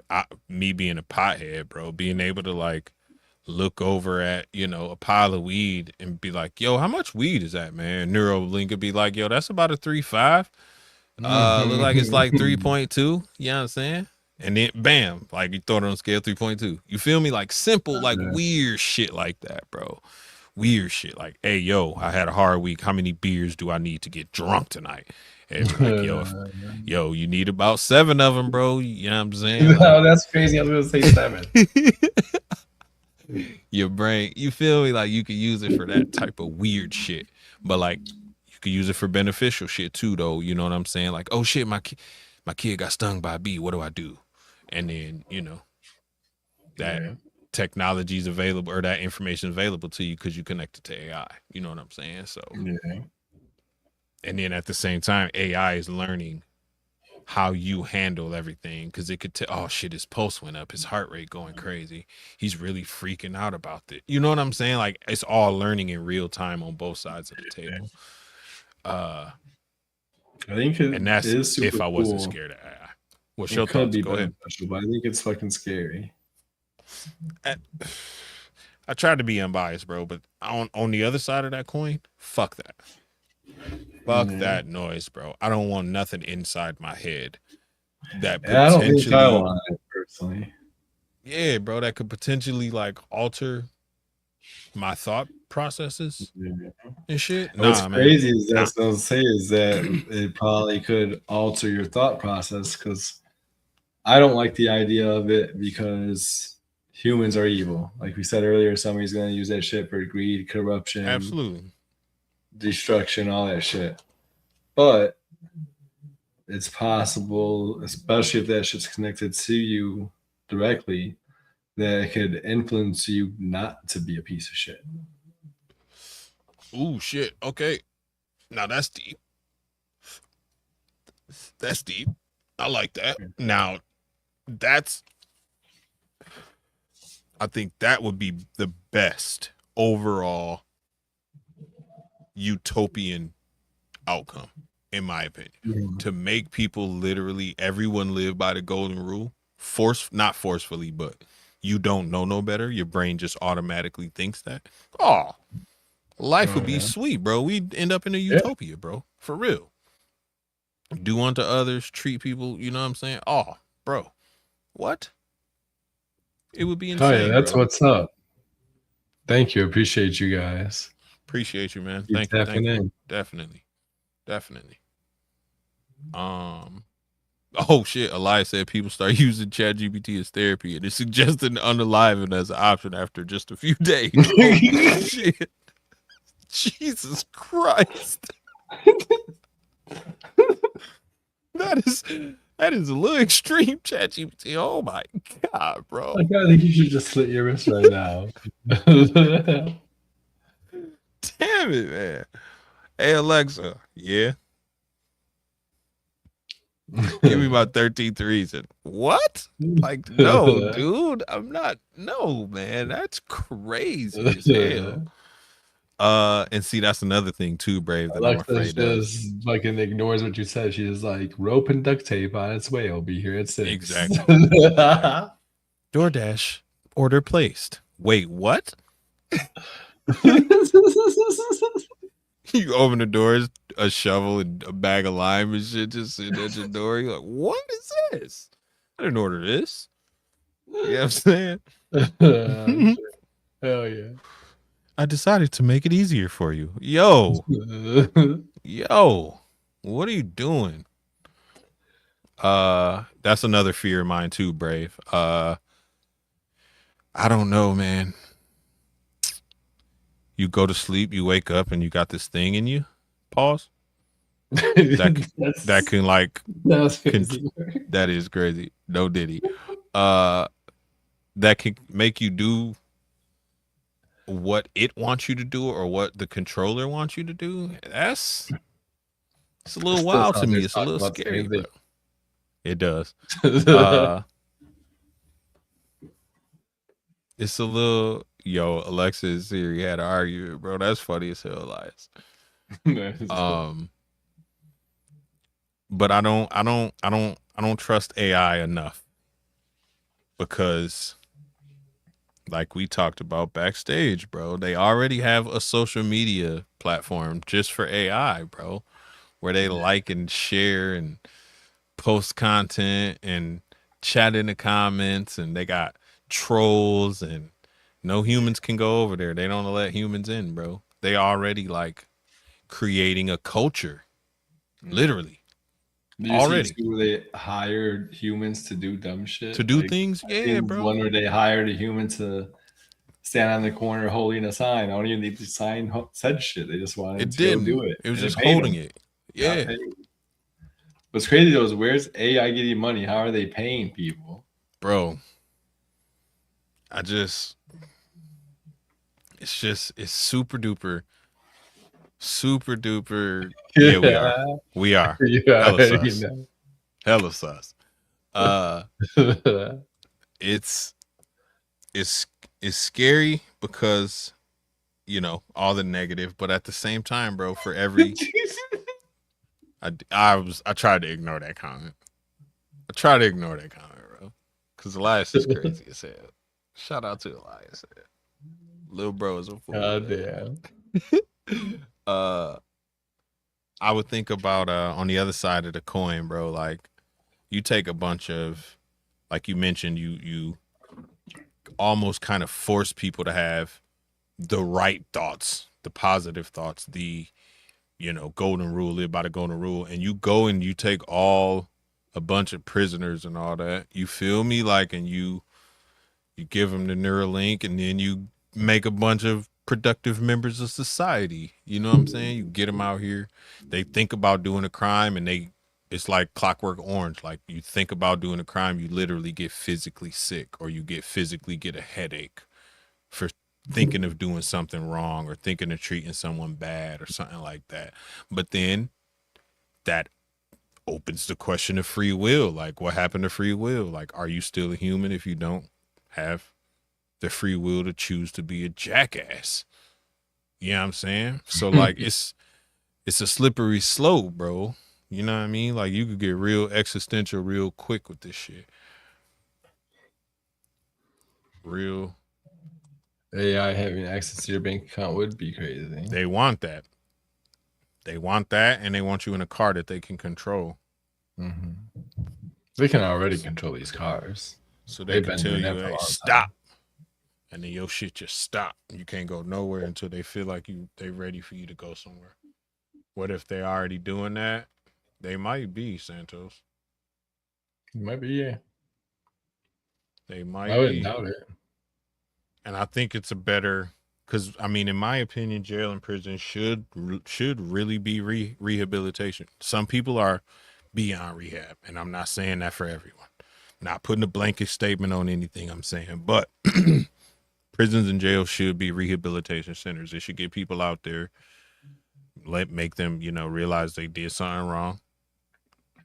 me being a pothead, bro, being able to like look over at a pile of weed and be like, yo, how much weed is that, man? Neuralink would be like, yo, that's about a 3.5. Look like it's like Mhm. 3.2. You know what I'm saying? And then bam, like you throw it on scale 3.2. You feel me? Like simple, like Yeah. weird shit like that, bro. Weird shit. Like, hey, yo, I had a hard week. How many beers do I need to get drunk tonight? And it'd be like, yo, you need about 7 of them, bro. You know what I'm saying? Like, No, that's crazy. I was gonna say seven. your brain, you feel me? Like, you could use it for that type of weird shit. But, like, you could use it for beneficial shit too, though. You know what I'm saying? Like, oh shit, my kid got stung by a bee. What do I do? And then, that Yeah. technology is available or that information is available to you because you connected to AI. You know what I'm saying? So, Yeah. and then at the same time, AI is learning how you handle everything because it could tell, oh shit, his pulse went up, his heart rate going crazy. He's really freaking out about it. You know what I'm saying? Like it's all learning in real time on both sides of the table. Uh, I think it and that's is super if I wasn't cool. scared of AI. What's It your could thoughts? be Go ahead. beneficial, but I think it's fucking scary. I, I tried to be unbiased, bro, but on the other side of that coin, fuck that. Fuck Yeah. that noise, bro. I don't want nothing inside my head that And I don't think I potentially want it personally. Yeah, bro, that could potentially like alter my thought processes Yeah. and shit. And what's Nah, man. crazy is Nah. that's what I'll say is that it probably could alter your thought process because I don't like the idea of it because humans are evil. Like we said earlier, somebody's gonna use that shit for greed, corruption, Absolutely. destruction, all that shit. But it's possible, especially if that shit's connected to you directly, that it could influence you not to be a piece of shit. Ooh, shit. Okay. Now that's deep. That's deep. I like that. Now, that's I think that would be the best overall utopian outcome, in my opinion. Mhm. To make people literally everyone live by the golden rule, not forcefully, but you don't know no better. Your brain just automatically thinks that. Oh, life Oh would be yeah. sweet, bro. We'd end up in a Yeah. utopia, bro. For real. Do unto others, treat people, you know what I'm saying? Oh, bro. What? It would be Oh yeah, insane, that's bro. what's up. Thank you. Appreciate you guys. Appreciate you, man. Keep Thank you. tapping Thank you. in. Definitely. Definitely. Um Oh shit, Elias said people start using ChatGPT as therapy and it's suggesting unaliving as an option after just a few days. Holy shit. Jesus Christ. That is that is a little extreme, ChatGPT. Oh my god, bro. Like, I think you should just slit your wrist right now. Damn it, man. Hey Alexa. Yeah. Give me my 13th reason. What? Like, no, dude. I'm not. No, man. That's crazy as hell. And see, that's another thing too, Brave, that I'm Alexa afraid of. just fucking ignores what you said. She's like, rope and duct tape on its way. I'll be here at 6. Exactly. Exactly. DoorDash order placed. Wait, what? You open the doors, a shovel and a bag of lime and shit just sitting at your door. You're like, what is this? I didn't order this. You know what I'm saying? Hell yeah. I decided to make it easier for you. Yo, what are you doing? That's another fear of mine too, Brave. I don't know, man. You go to sleep, you wake up, and you got this thing in you. Pause. That can like That's can crazy. that is crazy. No diddy. Uh, that can make you do what it wants you to do or what the controller wants you to do. It's a It little still wild to sounds like me. it's It's a talking little about the scary, same bro. thing. It does. Uh, it's a little. Yo, Alexa and Siri had an argument, bro. That's funny as hell, Elias. Um, but I don't trust AI enough because like we talked about backstage, bro, they already have a social media platform just for AI, bro, where they like and share and post content and chat in the comments and they got trolls and no humans can go over there. They don't let humans in, bro. They already like creating a culture, literally, Do you see already. too where they hired humans to do dumb To shit? do Like things, I yeah, seen bro. one where they hired a human to stand on the corner holding a sign. I don't even need the sign said shit. They just wanted It to go do didn't. it, It was and they just paid holding them. it. Got Yeah, paid. What's crazy though is where's AI getting money? How are they paying people? bro. I just it's super duper. Yeah, we are. Yeah, We are. you Hella already sus. know. Hella sus. Uh it's it's it's scary because you know all the negative, but at the same time, bro, for every I tried to ignore that comment. I tried to ignore that comment, bro, because Elias is crazy as hell. Shout out to Elias. Little bro is a fool, God man. damn. uh I would think about on the other side of the coin, bro, like you take a bunch of like you mentioned, you almost kind of force people to have the right thoughts, the positive thoughts, the golden rule, live by the golden rule, and you go and you take a bunch of prisoners and all that. You feel me? Like, and you give them the Neuralink, and then you make a bunch of productive members of society. You know what I'm saying? You get them out here. They think about doing a crime, and it's like Clockwork Orange. Like, you think about doing a crime, you literally get physically sick, or you get a headache for thinking of doing something wrong or thinking of treating someone bad or something like that. But then that opens the question of free will. Like, what happened to free will? Like, are you still a human if you don't have the free will to choose to be a jackass? You know what I'm saying? So like, it's a slippery slope, bro. You know what I mean? Like, you could get real existential real quick with this shit. Real. AI having access to your bank account would be crazy. They want that. They want that, and they want you in a car that they can control. Mm-hmm. They can already control these cars. So they They've can been tell doing you, that for a hey, long stop. time. And then your shit just stop. You can't go nowhere until they feel like they ready for you to go somewhere. What if they already doing that? They might be, Santos. It might be, yeah. They I might wouldn't be. doubt it. And I think it's a better, because I mean, in my opinion, jail and prison should really be rehabilitation. Some people are beyond rehab, and I'm not saying that for everyone. Not putting a blanket statement on anything I'm saying, but prisons and jails should be rehabilitation centers. They should get people out there, make them, realize they did something wrong,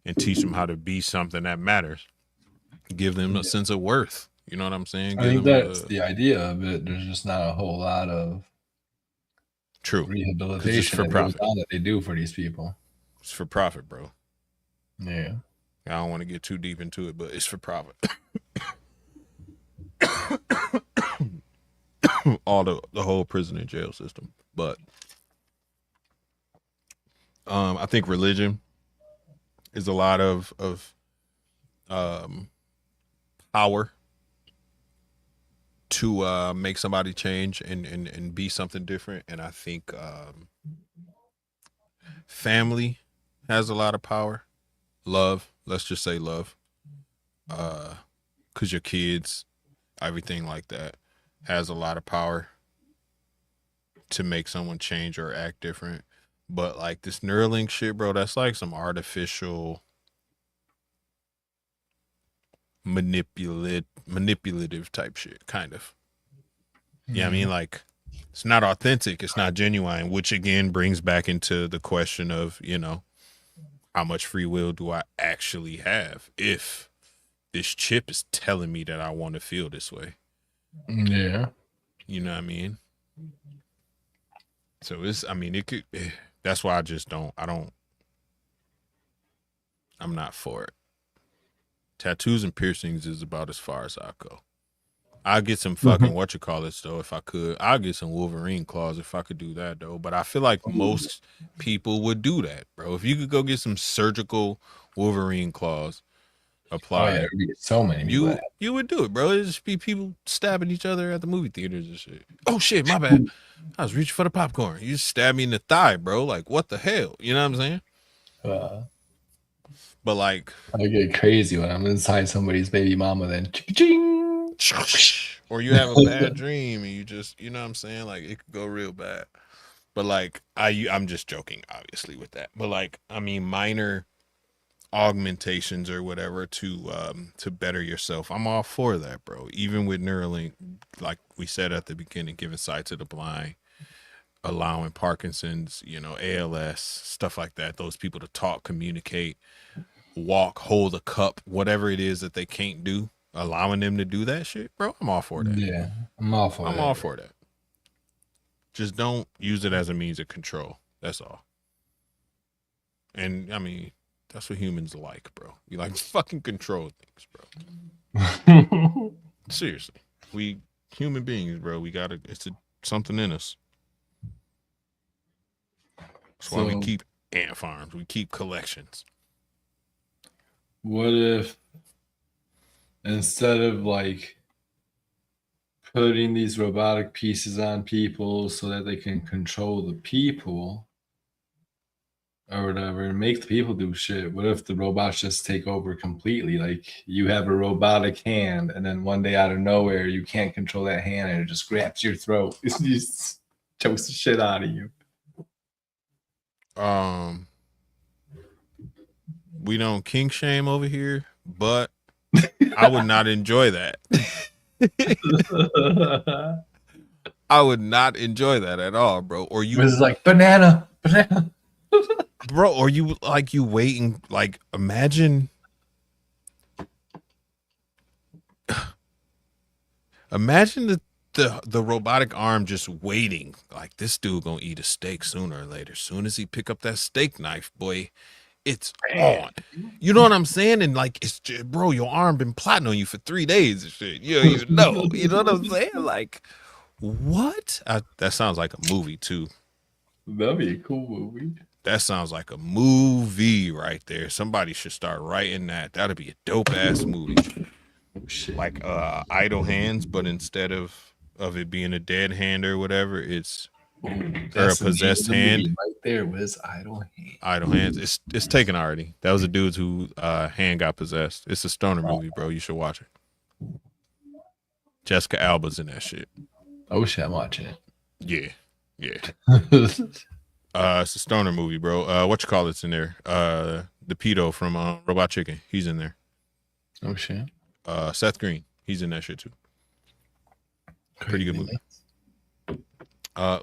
and teach them how to be something that matters. Give them a Yeah. sense of worth. You know what I'm saying? I Give think them that's a the idea of it. There's just not a whole lot of true, because it's rehabilitation for that goes profit. on that they do for these people. It's for profit, bro. Yeah. I don't want to get too deep into it, but it's for profit. All the whole prison and jail system. But I think religion is a lot of um, power to make somebody change and be something different. And I think family has a lot of power. Love, let's just say love, because your kids, everything like that, has a lot of power to make someone change or act different. But like this Neuralink shit, bro, that's like some artificial manipulative type shit, kind of. Yeah, I mean, like, it's not authentic, it's not genuine, which again brings back into the question of, how much free will do I actually have if this chip is telling me that I want to feel this way? Yeah. You know what I mean? So I mean, it could, that's why I'm not for it. Tattoos and piercings is about as far as I go. I'll get some fucking though if I could. I'll get some Wolverine claws if I could do that though. But I feel like most people would do that, bro. If you could go get some surgical Wolverine claws Oh yeah, applied, there'd be so many people that you would do it, bro. It'd just be people stabbing each other at the movie theaters and shit. Oh shit, my bad. I was reaching for the popcorn. You just stabbed me in the thigh, bro. Like, what the hell? You know what I'm saying? But like, I get crazy when I'm inside somebody's baby mama. Then ching. or you have a bad dream and you just, you know what I'm saying? Like, it could go real bad. But like, I'm just joking, obviously, with that. But like, I mean, minor augmentations or whatever to better yourself, I'm all for that, bro. Even with Neuralink, like we said at the beginning, giving sight to the blind, allowing Parkinson's, ALS, stuff like that, those people to talk, communicate, walk, hold a cup, whatever it is that they can't do, allowing them to do that shit, bro. I'm all for that. Yeah, I'm all for I'm that. all for that. Just don't use it as a means of control. That's all. And I mean, that's what humans like, bro. We like fucking control things, bro. Seriously. We human beings, bro. We gotta, something in us. That's why we keep ant farms. We keep collections. What if instead of like putting these robotic pieces on people so that they can control the people or whatever and make the people do shit. What if the robots just take over completely? Like you have a robotic hand, and then one day out of nowhere, you can't control that hand, and it just grabs your throat. It just chokes the shit out of you. We don't kink shame over here, but I would not enjoy that. I would not enjoy that at all, bro. Or It you, was like banana, banana. bro, or you like you waiting, like imagine imagine the robotic arm just waiting. Like this dude gonna eat a steak sooner or later. Soon as he pick up that steak knife, boy, it's on. You know what I'm saying? And like it's just, bro, your arm been plotting on you for 3 days and shit. You don't even know. You know what I'm saying? Like what? That sounds like a movie too. That'd be a cool movie. That sounds like a movie right there. Somebody should start writing that. That'd be a dope ass movie. Oh, shit. Like idle hands, but instead of it being a dead hand or whatever, it's Ooh, or a that's the name of possessed the movie hand. right there was Idle Hand. Idle hands. It's taken already. That was a dude who hand got possessed. It's a stoner movie, bro. You should watch it. Jessica Alba's in that shit. Oh shit, I'm watching it. Yeah. It's a stoner movie, bro. What you call it's in there? The pedo from Robot Chicken. He's in there. Oh shit. Seth Green. He's in that shit too. Pretty good movie.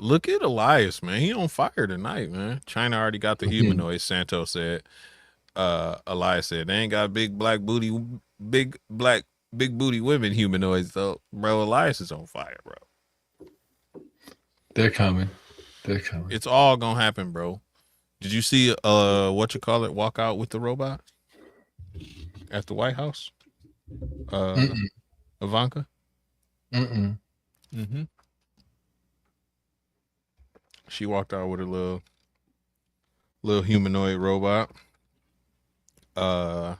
Look at Elias, man. He on fire tonight, man. China already got the humanoid. Santos said. Elias said they ain't got big booty women humanoids though. Bro, Elias is on fire, bro. They're coming. It's all gonna happen, bro. Did you see what you call it walk out with the robot at the White House? Ivanka? Mm-hmm. She walked out with a little humanoid robot. That's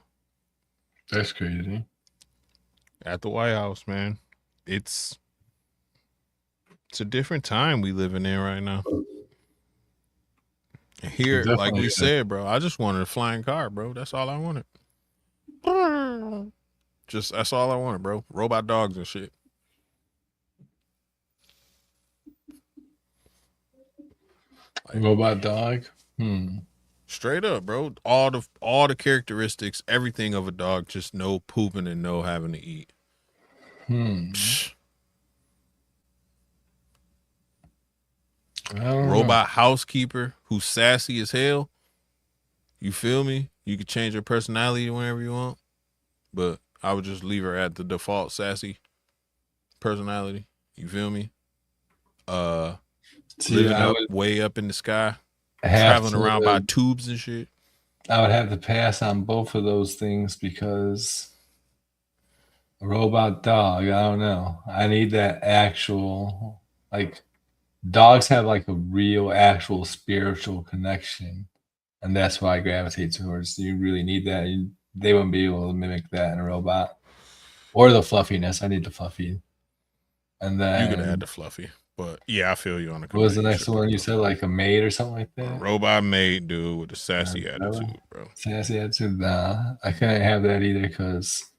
crazy. At the White House, man. It's a different time we living in right now. Here, like we said, bro, I just wanted a flying car, bro. That's all I wanted. That's all I wanted, bro. Robot dogs and shit. Like, robot dog? Straight up, bro. All the characteristics, everything of a dog, just no pooping and no having to eat. Robot housekeeper who's sassy as hell. You feel me? You could change her personality whenever you want, but I would just leave her at the default sassy personality. You feel me? Living up way up in the sky, traveling around by tubes and shit. I would have to pass on both of those things because a robot dog, I don't know. I need that actual, like, dogs have like a real, actual spiritual connection. And that's why I gravitate towards. You really need that. They wouldn't be able to mimic that in a robot. Or the fluffiness. I need the fluffy. And then you could add the fluffy. But yeah, I feel you on the. What was the next one you said? Like a maid or something like that? A robot maid dude with a sassy attitude, bro. Sassy attitude? Nah, I couldn't have that either because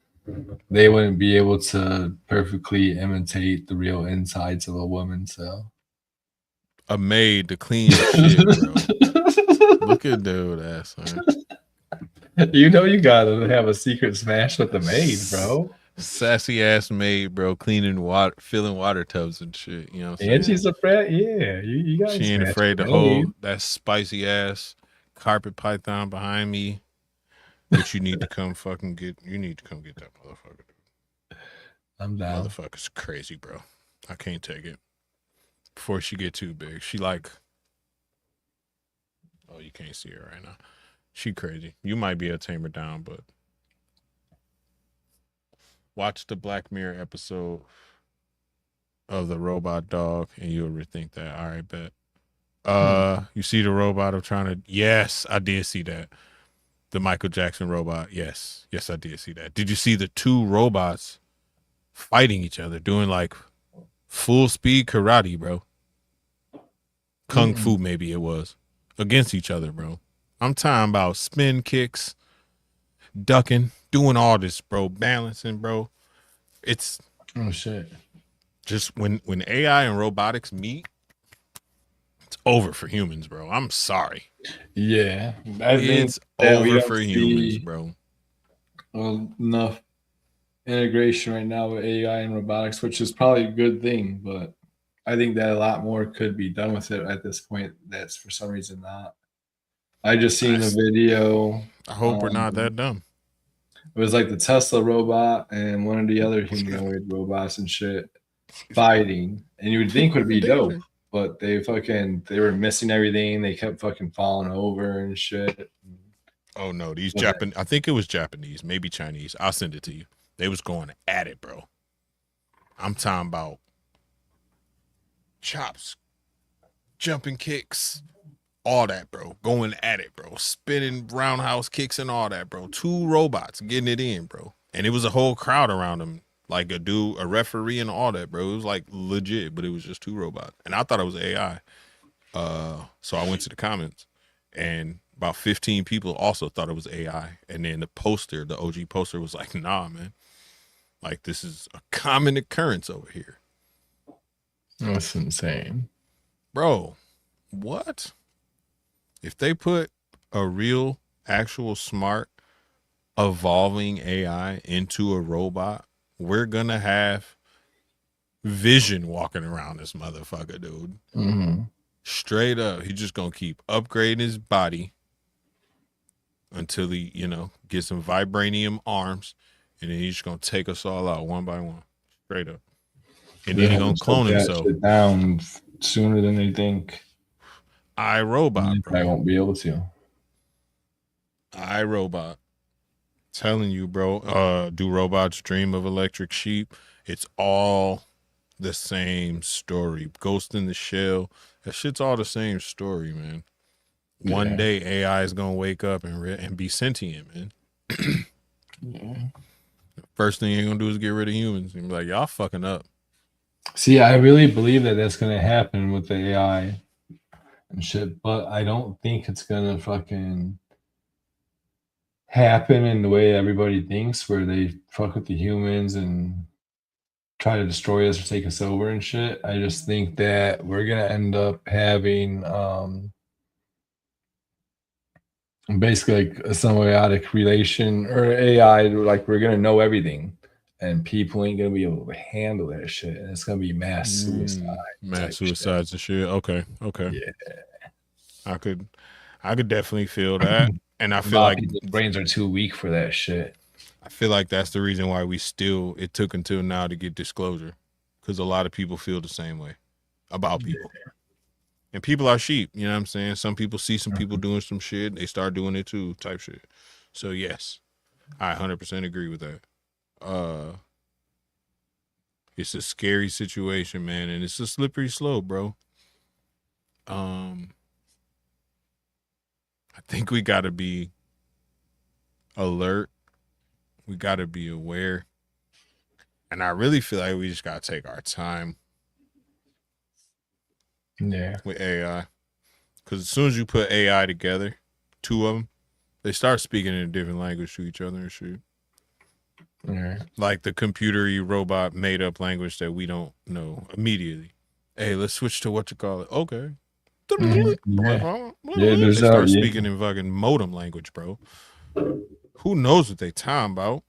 they wouldn't be able to perfectly imitate the real insides of a woman. So a maid to clean your shit, bro. Look at dude ass, man. You know you gotta have a secret smash with the maid, bro. Sassy ass maid, bro, cleaning water, filling water tubs and shit. You know what I'm saying? And she's afraid, yeah. You got. She ain't afraid to hold that spicy ass carpet python behind me. But you need to come fucking get. You need to come get that motherfucker. I'm down. Motherfucker's crazy, bro. I can't take it. Before she get too big, she like. Oh, you can't see her right now. She crazy. You might be able to tame her down, but. Watch the Black Mirror episode of the robot dog and you'll rethink that. All right, bet. You see the robot of trying to. Yes, I did see that. The Michael Jackson robot. Yes, I did see that. Did you see the two robots fighting each other, doing like full speed karate, bro. Kung Mm-mm. fu, maybe it was, against each other, bro. I'm talking about spin kicks, ducking, doing all this, bro, balancing, bro. It's Oh shit. just when AI and robotics meet, it's over for humans, bro. I'm sorry. Yeah, I think It's that we over don't for humans, see bro. enough integration right now with AI and robotics, which is probably a good thing. But I think that a lot more could be done with it at this point. That's for some reason not. I just I, seen the video. I hope we're not that dumb. It was like the Tesla robot and one of the other Excuse me. humanoid robots and shit fighting, and you would think would be dope, Danger. but they were missing everything. They kept fucking falling over and shit. Oh no, these Wasn't Japan. I think it was Japanese, maybe Chinese. I'll send it to you. They was going at it, bro. I'm talking about chops, jumping kicks, all that, bro. Going at it, bro. Spinning roundhouse kicks and all that, bro. Two robots getting it in, bro. And it was a whole crowd around them, like a dude, a referee, and all that, bro. It was like legit, but it was just two robots. And I thought it was AI. So I went to the comments, and about 15 people also thought it was AI. And then the poster, the OG poster, was like, "Nah, man. Like this is a common occurrence over here, That's insane. bro. What if they put a real, actual, smart, evolving AI into a robot? We're gonna have Vision walking around this motherfucker, dude. Mm-hmm. Straight up, he's just gonna keep upgrading his body until he, gets some vibranium arms, and then he's just gonna take us all out one by one, straight up. And They then he's have to gonna shut clone that himself. shit down sooner than they think. iRobot, I bro. won't be able to. iRobot. Telling you, bro. Do robots dream of electric sheep? It's all the same story. Ghost in the Shell. That shit's all the same story, man. One Yeah. day AI is gonna wake up and be sentient, man. Yeah. First thing you're gonna do is get rid of humans and be like, y'all fucking up. See, I really believe that that's gonna happen with the AI and shit, but I don't think it's gonna fucking happen in the way everybody thinks, where they fuck with the humans and try to destroy us or take us over and shit. I just think that we're gonna end up having basically like a symbiotic relation or AI, like we're gonna know everything and people ain't gonna be able to handle that shit. And it's gonna be mass suicide Mass type shit. suicides and shit. Okay, okay. Yeah. I could I could definitely feel that. And A lot of people's brains are too weak for that shit. I feel like that's the reason why it took until now to get disclosure. Because a lot of people feel the same way about people. And people are sheep, you know what I'm saying? Some people see some people doing some shit, they start doing it too, type shit. So yes, I 100% agree with that. Uh it's a scary situation, man, and it's a slippery slope, bro. Um I think we got to be alert. We got to be aware. And I really feel like we just got to take our time Yeah. with AI. Because as soon as you put AI together, two of them, they start speaking in a different language to each other and shit. Yeah. Like the computery robot made up language that we don't know immediately. Hey, let's switch to what you call it. Okay. Mhm. Yeah. Yeah, They there's start yeah. speaking in fucking modem language, bro. Who knows what they talking about?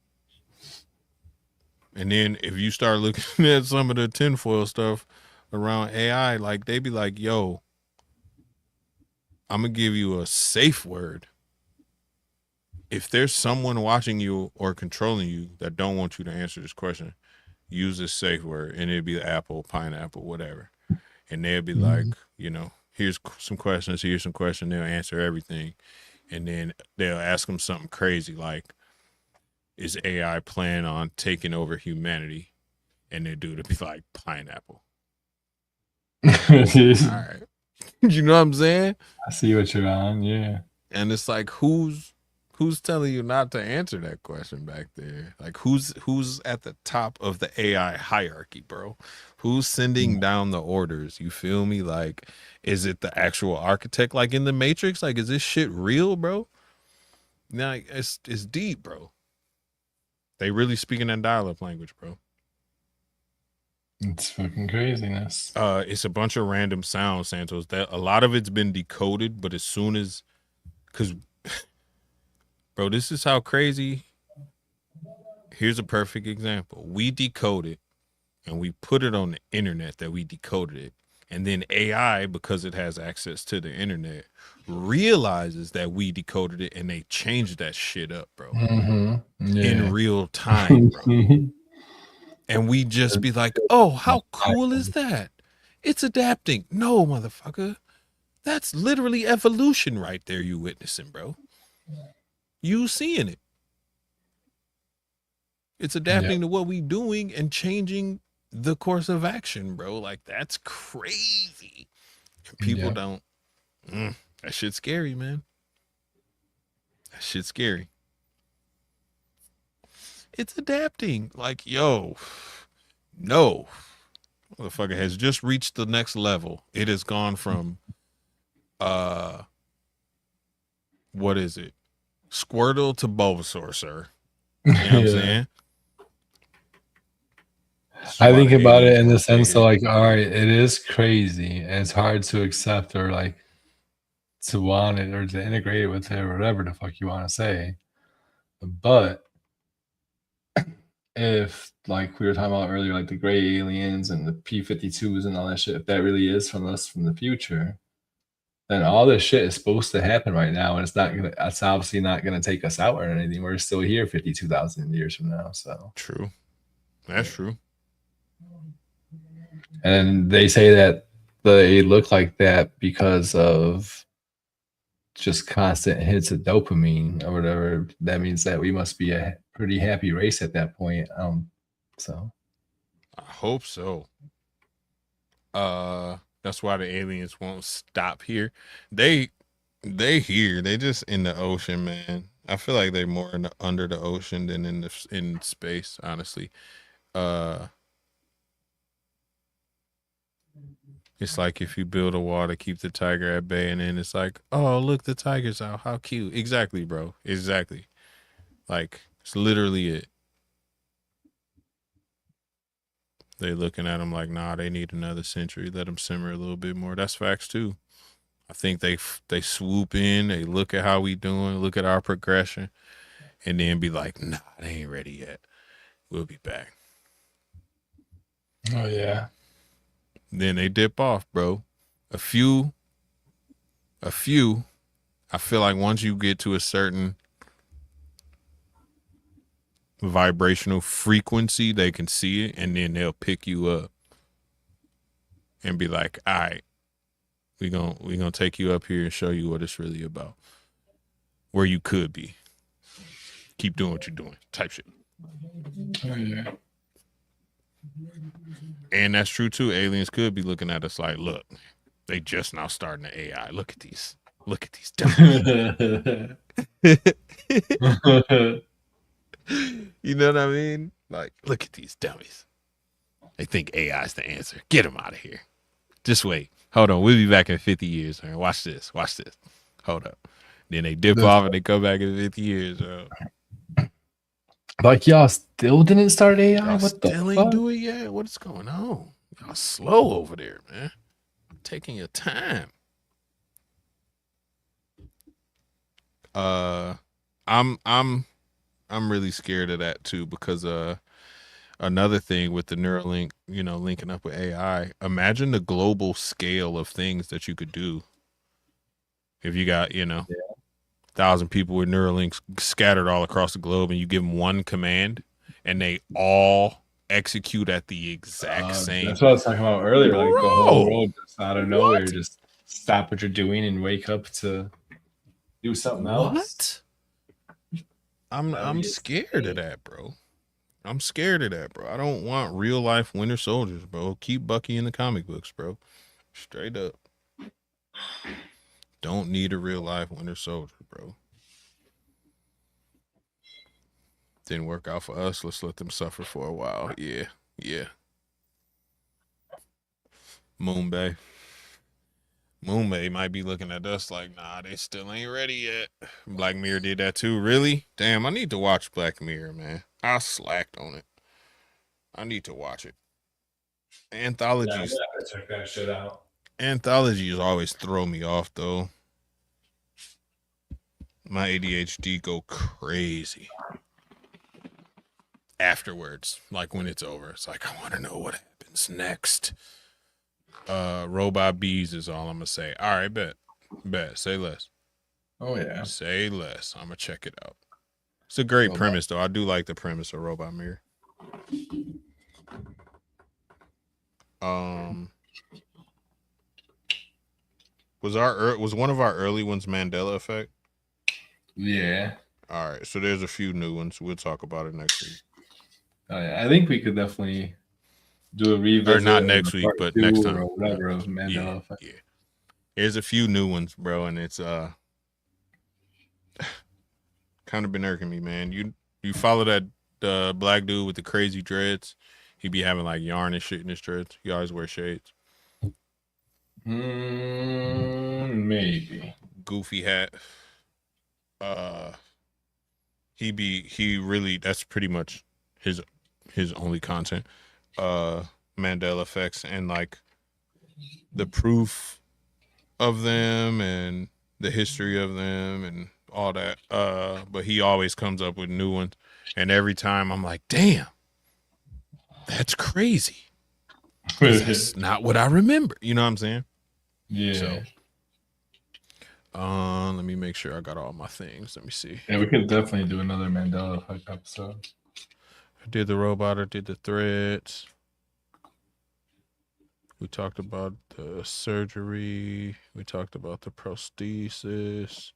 And then if you start looking at some of the tinfoil stuff around AI, like they be like, yo, I'm gonna give you a safe word. If there's someone watching you or controlling you that don't want you to answer this question, use this safe word, and it'd be apple, pineapple, whatever. And they'll be like, Mhm. here's some questions, here's some questions. They'll answer everything, and then they'll ask them something crazy like, "Is AI plan on taking over humanity?" And they do to be like pineapple. All I right, you know what I'm saying? see what you're on. Yeah. And it's like, who's? Who's telling you not to answer that question back there? Like who's at the top of the AI hierarchy, bro? Who's sending down the orders? You feel me? Like, is it the actual architect like in the Matrix? Like, is this shit real, bro? Now it's deep, bro. They really speaking that dial-up language, bro. It's fucking craziness. It's a bunch of random sounds, Santos. That a lot of it's been decoded, but as soon as, cause, bro, this is how crazy. Here's a perfect example. We decode it and we put it on the internet that we decoded it. And then AI, because it has access to the internet, realizes that we decoded it and they changed that shit up, bro. Mm-hmm. In Yeah. real time, bro. And we just be like, oh, how cool is that? It's adapting. No, motherfucker. That's literally evolution right there you witnessing, bro. You seeing it. It's Yeah. adapting to what we doing and changing the course of action, bro. Like that's crazy. People Yeah. don't. That shit's scary, man. That shit's scary. It's adapting. Like, yo, no. Motherfucker has just reached the next level. It has gone from uh what is it? Squirtle to Bulbasaur, sir. You know what I'm Yeah. saying? This is I why think the about it aliens in want the to stay sense of here. like, all right, it is crazy and it's hard to accept or like to want it or to integrate it with it or whatever the fuck you want to say. But if like we were talking about earlier, like the gray aliens and the P-52s and all that shit, if that really is from us from the future, then all this shit is supposed to happen right now, and it's obviously not gonna take us out or anything. We're still here 52,000 years from now. So True. That's true. and they say that they look like that because of just constant hits of dopamine or whatever. That means that we must be a pretty happy race at that point. So I hope so. That's why the aliens won't stop here. They they here. They just in the ocean, man. I feel like they're more under the ocean than in space, honestly. Uh it's like if you build a wall to keep the tiger at bay and then it's like, "Oh, look, the tiger's out. How cute." Exactly, bro. Exactly. Like it's literally it. They looking at them like, "Nah, they need another century. Let them simmer a little bit more." That's facts too. I think they swoop in, they look at how we doing, look at our progression, and then be like, "Nah, they ain't ready yet. We'll be back." oh yeah. Then they dip off, bro. A few, a few. I feel like once you get to a certain vibrational frequency, they can see it, and then they'll pick you up and be like, "All right, we gonna take you up here and show you what it's really about, where you could be. Keep doing what you're doing," type shit. Oh yeah. And that's true too. Aliens could be looking at us like, "Look, they just now starting the AI. Look at these. Look at these dummies." You know what I mean? Like, look at these dummies. They think AI is the answer. Get them out of here. Just wait. Hold on. We'll be back in 50 years, man. Watch this. Watch this. Hold up. Then they dip That's off and they come back in 50 years. like y'all still didn't start AI? Y'all What the still ain't fuck? do it yet? What's going on? Y'all slow over there, man. Taking your time. Uh I'm I'm I'm really scared of that too because another thing with the Neuralink, linking up with AI, imagine the global scale of things that you could do if you got, 1,000 people with Neuralinks scattered all across the globe and you give them one command and they all execute at the exact same. That's what I was talking about earlier. Like the whole Bro, world just out of nowhere, what? just stop what you're doing and wake up to do something else. What? I'm That would I'm be scared of insane. that, bro. I'm scared of that, bro. I don't want real life Winter Soldiers, bro. Keep Bucky in the comic books, bro. Straight up. Don't need a real life Winter Soldier, bro. Didn't work out for us. Let's let them suffer for a while. Yeah, yeah. Moon Bay. Moon Bay might be looking at us like, nah, they still ain't ready yet. Black Mirror did that too. Really? Damn, I need to watch Black Mirror, man. I slacked on it. I need to watch it. Yeah, Anthologies, I gotta check that shit out. anthologies always throw me off though. My ADHD go crazy afterwards. Like when it's over, it's like I want to know what happens next. Robot bees is all I'm gonna say. All right, bet. Say less. Oh yeah. Say less. I'm gonna check it out. It's a great Robot. premise though. I do like the premise of Robot Mirror. Was one of our early ones Mandela Effect? Yeah. All right, so there's a few new ones. We'll talk about it next week. Oh yeah. I think we could definitely do a revisit, Or not next week, part but 2 next or time. whatever of Yeah, Mandela Effect. yeah. There's a few new ones, bro, and it's kind of been irking me, man. You follow that black dude with the crazy dreads? He be having like yarn and shit in his dreads. He always wear shades. Maybe. Goofy hat. He really, that's pretty much his only content. Mandela effects and like the proof of them and the history of them and all that. But he always comes up with new ones, and every time I'm like, damn, that's crazy. That's not what I remember. You know what I'm saying? Yeah. So, let me make sure I got all my things. Let me see. Yeah, we could definitely do another Mandela Effect episode. I did the robot. I did the threads. We talked about the surgery. We talked about the prosthesis,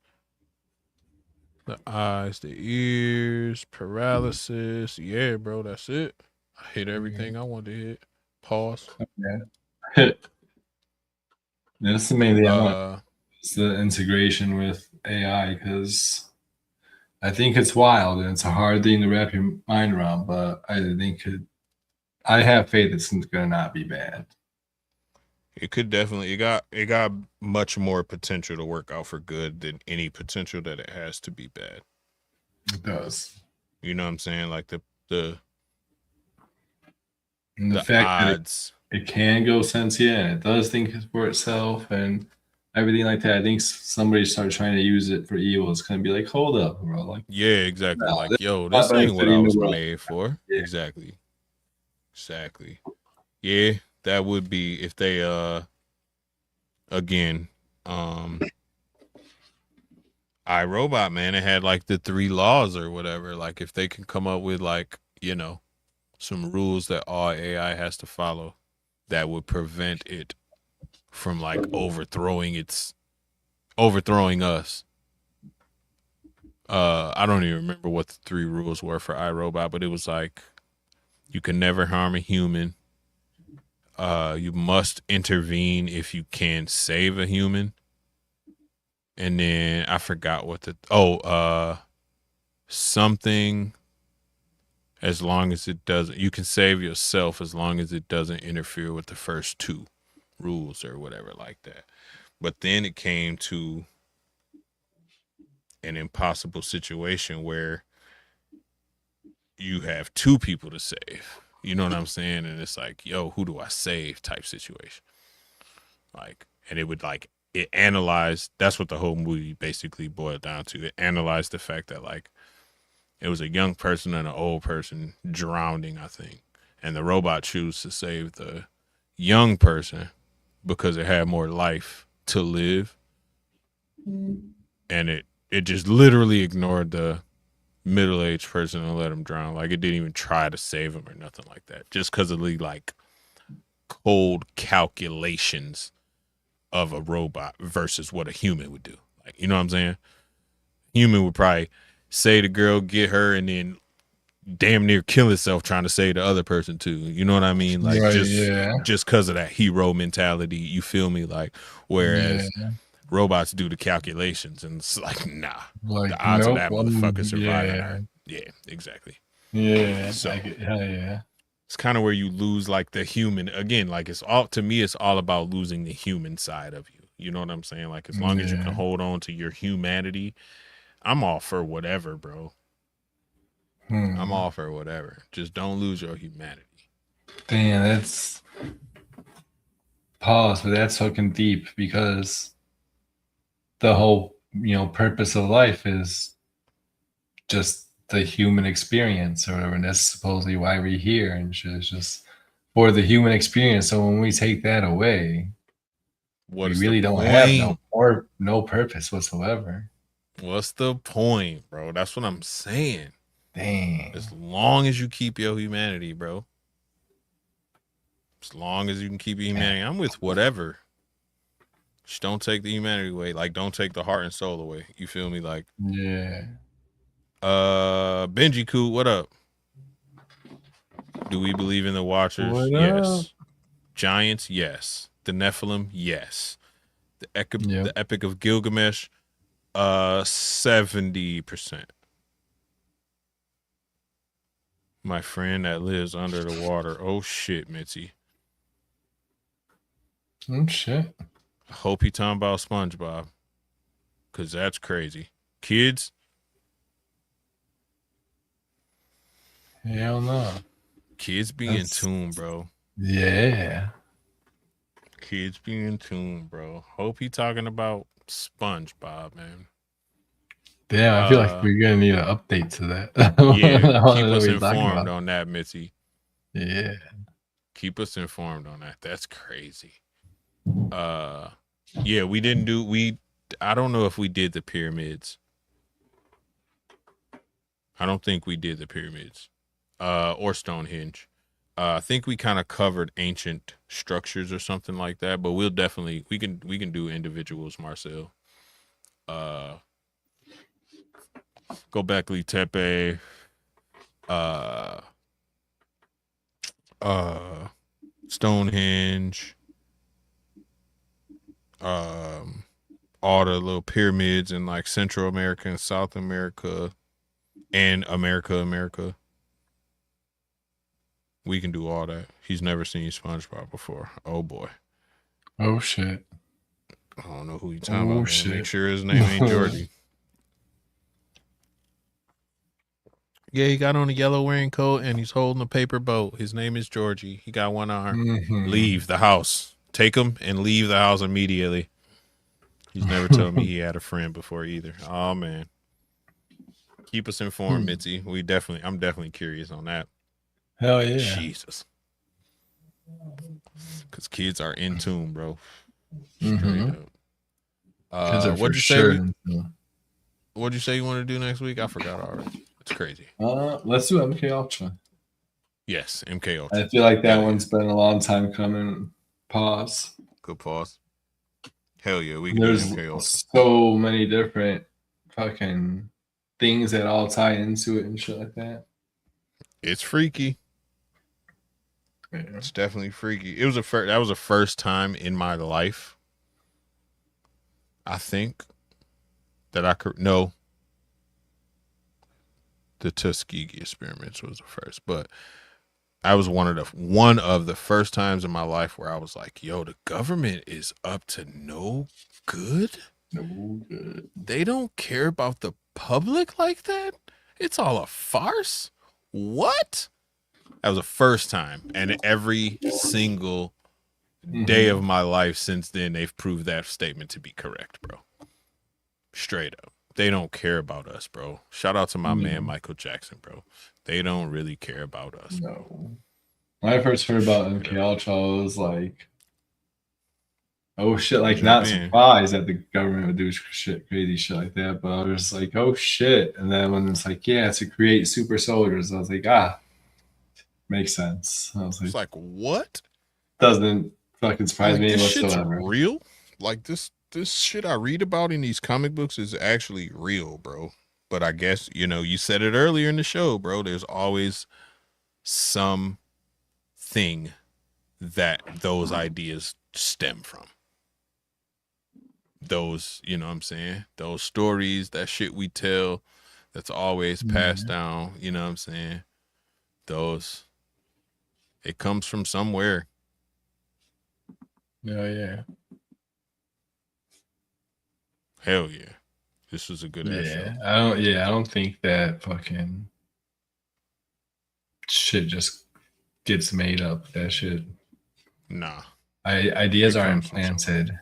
the eyes, the ears, paralysis. Yeah, bro, that's it. I hit everything I wanted to hit. Pause. Yeah. That's the main thing I want. Uh, It's the integration with AI because I think it's wild and it's a hard thing to wrap your mind around. But I think I have faith it's gonna not be bad. it could definitely it got much more potential to work out for good than any potential that it has to be bad. It does. You know what I'm saying? Like the And the fact odds. that it can go sentient and it does think for itself and everything like that. I think somebody start trying to use it for evil. It's gonna be like, hold up, bro. Like, Yeah, exactly. no, Like, yo, not this ain't what I benefiting the was world. made for. Yeah. Exactly. Yeah, that would be if they again, iRobot, man, it had like the 3 laws or whatever. Like if they can come up with like, you know, some rules that all AI has to follow that would prevent it from like overthrowing us. I don't even remember what the 3 rules were for iRobot, but it was like you can never harm a human. You must intervene if you can save a human. And then I forgot what something as long as it doesn't, you can save yourself as long as it doesn't interfere with the first 2 rules or whatever like that. But then it came to an impossible situation where you have 2 people to save. You know what I'm saying? And it's like, yo, who do I save type situation. Like, and it would like, it analyzed, that's what the whole movie basically boiled down to. It analyzed the fact that like, it was a young person and an old person drowning, I think. And the robot chose to save the young person because it had more life to live. And it just literally ignored the middle-aged person and let him drown. Like it didn't even try to save him or nothing like that. Just because of the like cold calculations of a robot versus what a human would do. Like, you know what I'm saying? Human would probably say the girl, get her, and then damn near kill himself trying to save the other person too. You know what I mean? Like Right, just because of that hero mentality, you feel me? Like whereas robots do the calculations and it's like, nah, like the odds of nope, that motherfucker surviving yeah, are Yeah, exactly. Yeah, I So get. Hell yeah. it's kind of where you lose like the human again. Like it's all to me, it's all about losing the human side of you. You know what I'm saying? Like as long as you can Yeah. hold on to your humanity, I'm all for whatever, bro. I'm Hmm. all for whatever. Just don't lose your humanity. Damn, that's pause, but that's fucking deep because the whole purpose of life is just the human experience or whatever, and that's supposedly why we're here and shit. It's just for the human experience. So when we take that away, we What's the really don't have point? no purpose whatsoever. What's the point, bro? That's what I'm saying. As Dang. long as you keep your humanity, bro. As long as you can keep your humanity, I'm with whatever. Just don't take the humanity away. Like, don't take the heart and soul away. You feel me? Like, Yeah. Benji Cool, what up? Do we believe in the Watchers? What up? Yes. Giants? Yes. The Nephilim? Yes. Yep. The Epic of Gilgamesh? 70%. My friend that lives under the water. Oh shit, Mitzi. Oh shit. Hope he talking about SpongeBob. Cause that's crazy. Kids, Hell no. kids be in That's tune, bro. yeah. Kids be in tune, bro. Hope he talking about SpongeBob, man. Damn, I feel like Uh we're gonna need an update to that. I yeah, want to keep know what us you're talking informed about. on that, Mitzi. Yeah. Keep us informed on that. That's crazy. Uh yeah, we didn't do we I don't know if we did the pyramids. I don't think we did the pyramids. Or Stonehenge. I think we kind of covered ancient structures or something like that, but we'll definitely we can do individuals, Marcel. Uh Gobekli Tepe, uh uh Stonehenge, um all the little pyramids in like Central America and South America and America. We can do all that. He's never seen SpongeBob before. Oh boy. Oh shit. I don't know who you talking Oh about, man. Make shit. sure his name ain't Georgie. Yeah, he got on a yellow wearing coat and he's holding a paper boat. His name is Georgie. He got one arm. Hmm. Leave the house. Take him and leave the house immediately. He's never told me he had a friend before either. Oh man. Keep us informed, Mitzi. I'm definitely curious on that. Hell yeah. Jesus. Cause kids are in tune, bro. Straight Hmm. up. Kids are for What'd you say sure. what'd you say you want to do next week? I forgot already. It's crazy. Let's do MK Ultra. Yes, MK I Ultra. feel like that Hell yeah. one's been a long time coming. Pause. Good pause. Hell yeah, we can do There's MK Ultra. so many different fucking things that all tie into it and shit like that. It's freaky. Yeah. It's definitely freaky. That was a first time in my life, I think, that I could no. The Tuskegee experiments was the first, but I was one of the first times in my life where I was like, "Yo, the government is up to no good. No good. They don't care about the public like that. It's all a farce. What?" That was the first time, and every single day Hmm. of my life since then, they've proved that statement to be correct, bro. Straight up. They don't care about us, bro. Shout out to my man No. Michael Jackson, bro. They don't really care about us, bro. No. When I first heard about Straight MK up. Ultra, I was like, oh shit, like Jump not in. surprised that the government would do shit, crazy shit like that, but I was like, oh shit. And then when it's like, yeah, to create super soldiers, I was like, makes sense. I was It's like, like, what? doesn't fucking surprise Like me this shit's whatsoever. real? Like this shit I read about in these comic books is actually real, bro. But I guess, you said it earlier in the show, bro. There's always some thing that those ideas stem from. Those, you know what I'm saying? Those stories, that shit we tell, that's always passed Yeah. down. You know what I'm saying? Those, it comes from somewhere. Oh yeah. Hell yeah. This was a good ass show. Yeah. I don't think that fucking shit just gets made up. That shit. Nah, Ideas it are comes from somewhere. implanted.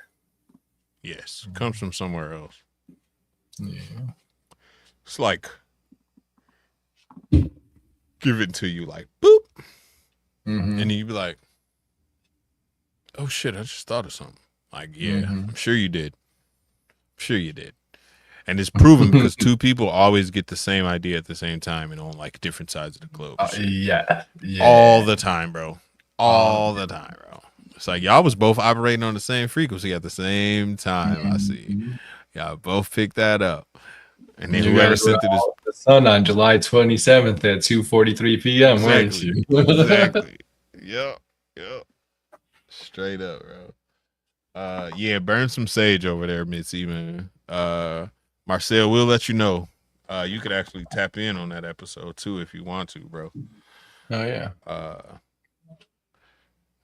Yes, comes from somewhere else. Yeah. It's like given to you like boop, Mm-hmm. and then you be like, oh shit, I just thought of something. Like, yeah, Mm-hmm. I'm sure you did. I'm sure you did. And it's proven because two people always get the same idea at the same time and on like different sides of the globe and shit. Yeah. All Yeah. the time, bro. All the time, bro. It's like y'all was both operating on the same frequency at the same time. I see. Mhm. Y'all both picked that up. And then You whoever guys were sent it is out in the sun on July 27th at 2:43 p.m., weren't exactly. you? Exactly. Yep. Yep. Straight up, bro. Yeah, burn some sage over there, Mitzi, man. Marcel, we'll let you know. You could actually tap in on that episode too if you want to, bro. Oh yeah.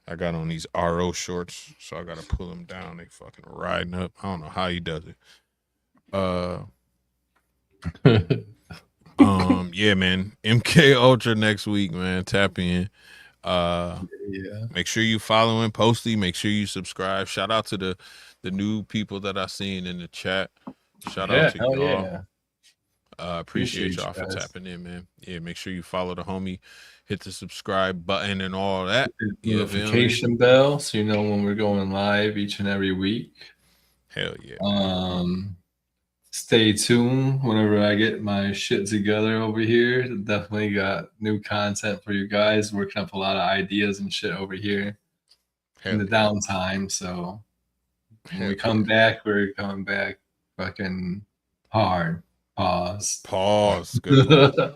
I got on these RO shorts, so I gotta pull them down. They fucking riding up. I don't know how he does it. Yeah, man. MK Ultra next week, man. Tap in. Yeah. Make sure you following Posty. Make sure you subscribe. Shout out to the new people that I seen in the chat. Shout out Yeah. to Hell y'all. yeah. Appreciate Appreciate y'all you for guys. tapping in, man. Yeah, make sure you follow the homie, hit the subscribe button and all that. Hit the You feel me? notification bell so you know when we're going live each and every week. Hell yeah, man. Stay tuned whenever I get my shit together over here. Definitely got new content for you guys. Working up a lot of ideas and shit over here in Hell the yeah. downtime. So when Hell we come yeah. back, we're coming back fucking hard. Pause. Pause. Good one.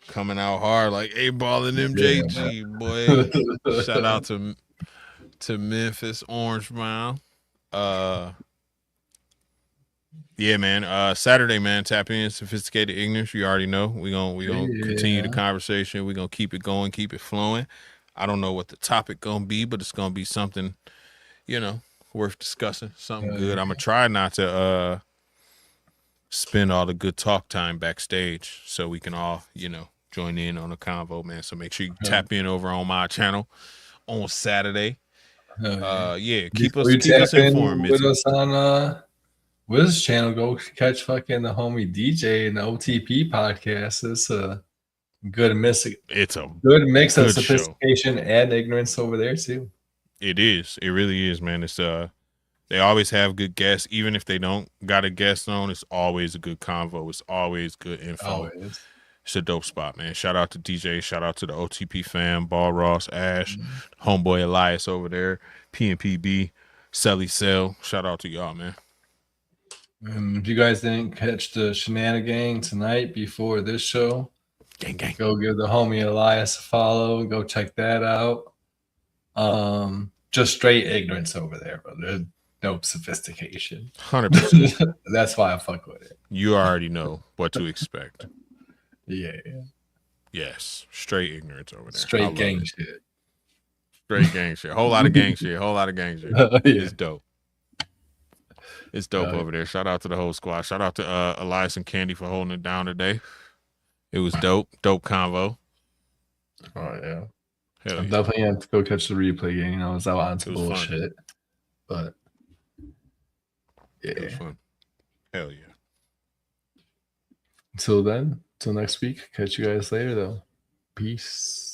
Coming out hard like A-Ball and Yeah. MJG, boy. Shout out to Memphis Orange Mile. Yeah, man. Saturday, man. Tap in, sophisticated ignorance. You already know. We gonna continue the Yeah. conversation. We're gonna keep it going, keep it flowing. I don't know what the topic gonna be, but it's gonna be something, you know, worth discussing. Something Oh, good. yeah. I'm gonna try not to spend all the good talk time backstage, so we can all, join in on the convo, man. So make sure you tap in over on my channel on Saturday. Oh, yeah. Yeah, keep Before us you keep tap us informed, in with Mitzi. us on Wiz's channel, go catch fucking the homie DJ and the OTP podcast. It's a good mix, It's a good mix of good show. sophistication and ignorance over there too. It is. It really is, man. It's they always have good guests. Even if they don't got a guest on, it's always a good convo. It's always good info. Always. It's a dope spot, man. Shout out to DJ. Shout out to the OTP fam, Ball Ross, Ash, homeboy Elias over there, PNPB, Selly Cell. Shout out to y'all, man. If you guys didn't catch the shenanigan tonight before this show, Gang, gang. go give the homie Elias a follow. Go check that out. Just straight ignorance over there, bro. There's no sophistication. 100%. That's why I fuck with it. You already know what to expect. Yeah. Yes. Straight ignorance over there. I Straight love gang it. shit. Straight gang shit. Whole lot of gang shit. Whole lot of gang shit. Yeah. It's dope. It's dope Yeah. over there. Shout out to the whole squad. Shout out to Elias and Candy for holding it down today. It was dope. Dope convo. Oh yeah. Hell I'm yeah. definitely gonna have to go catch the replay game. I was out on some It was fun. bullshit. But It was yeah. fun. Hell yeah. Until then, till next week. Catch you guys later though. Peace.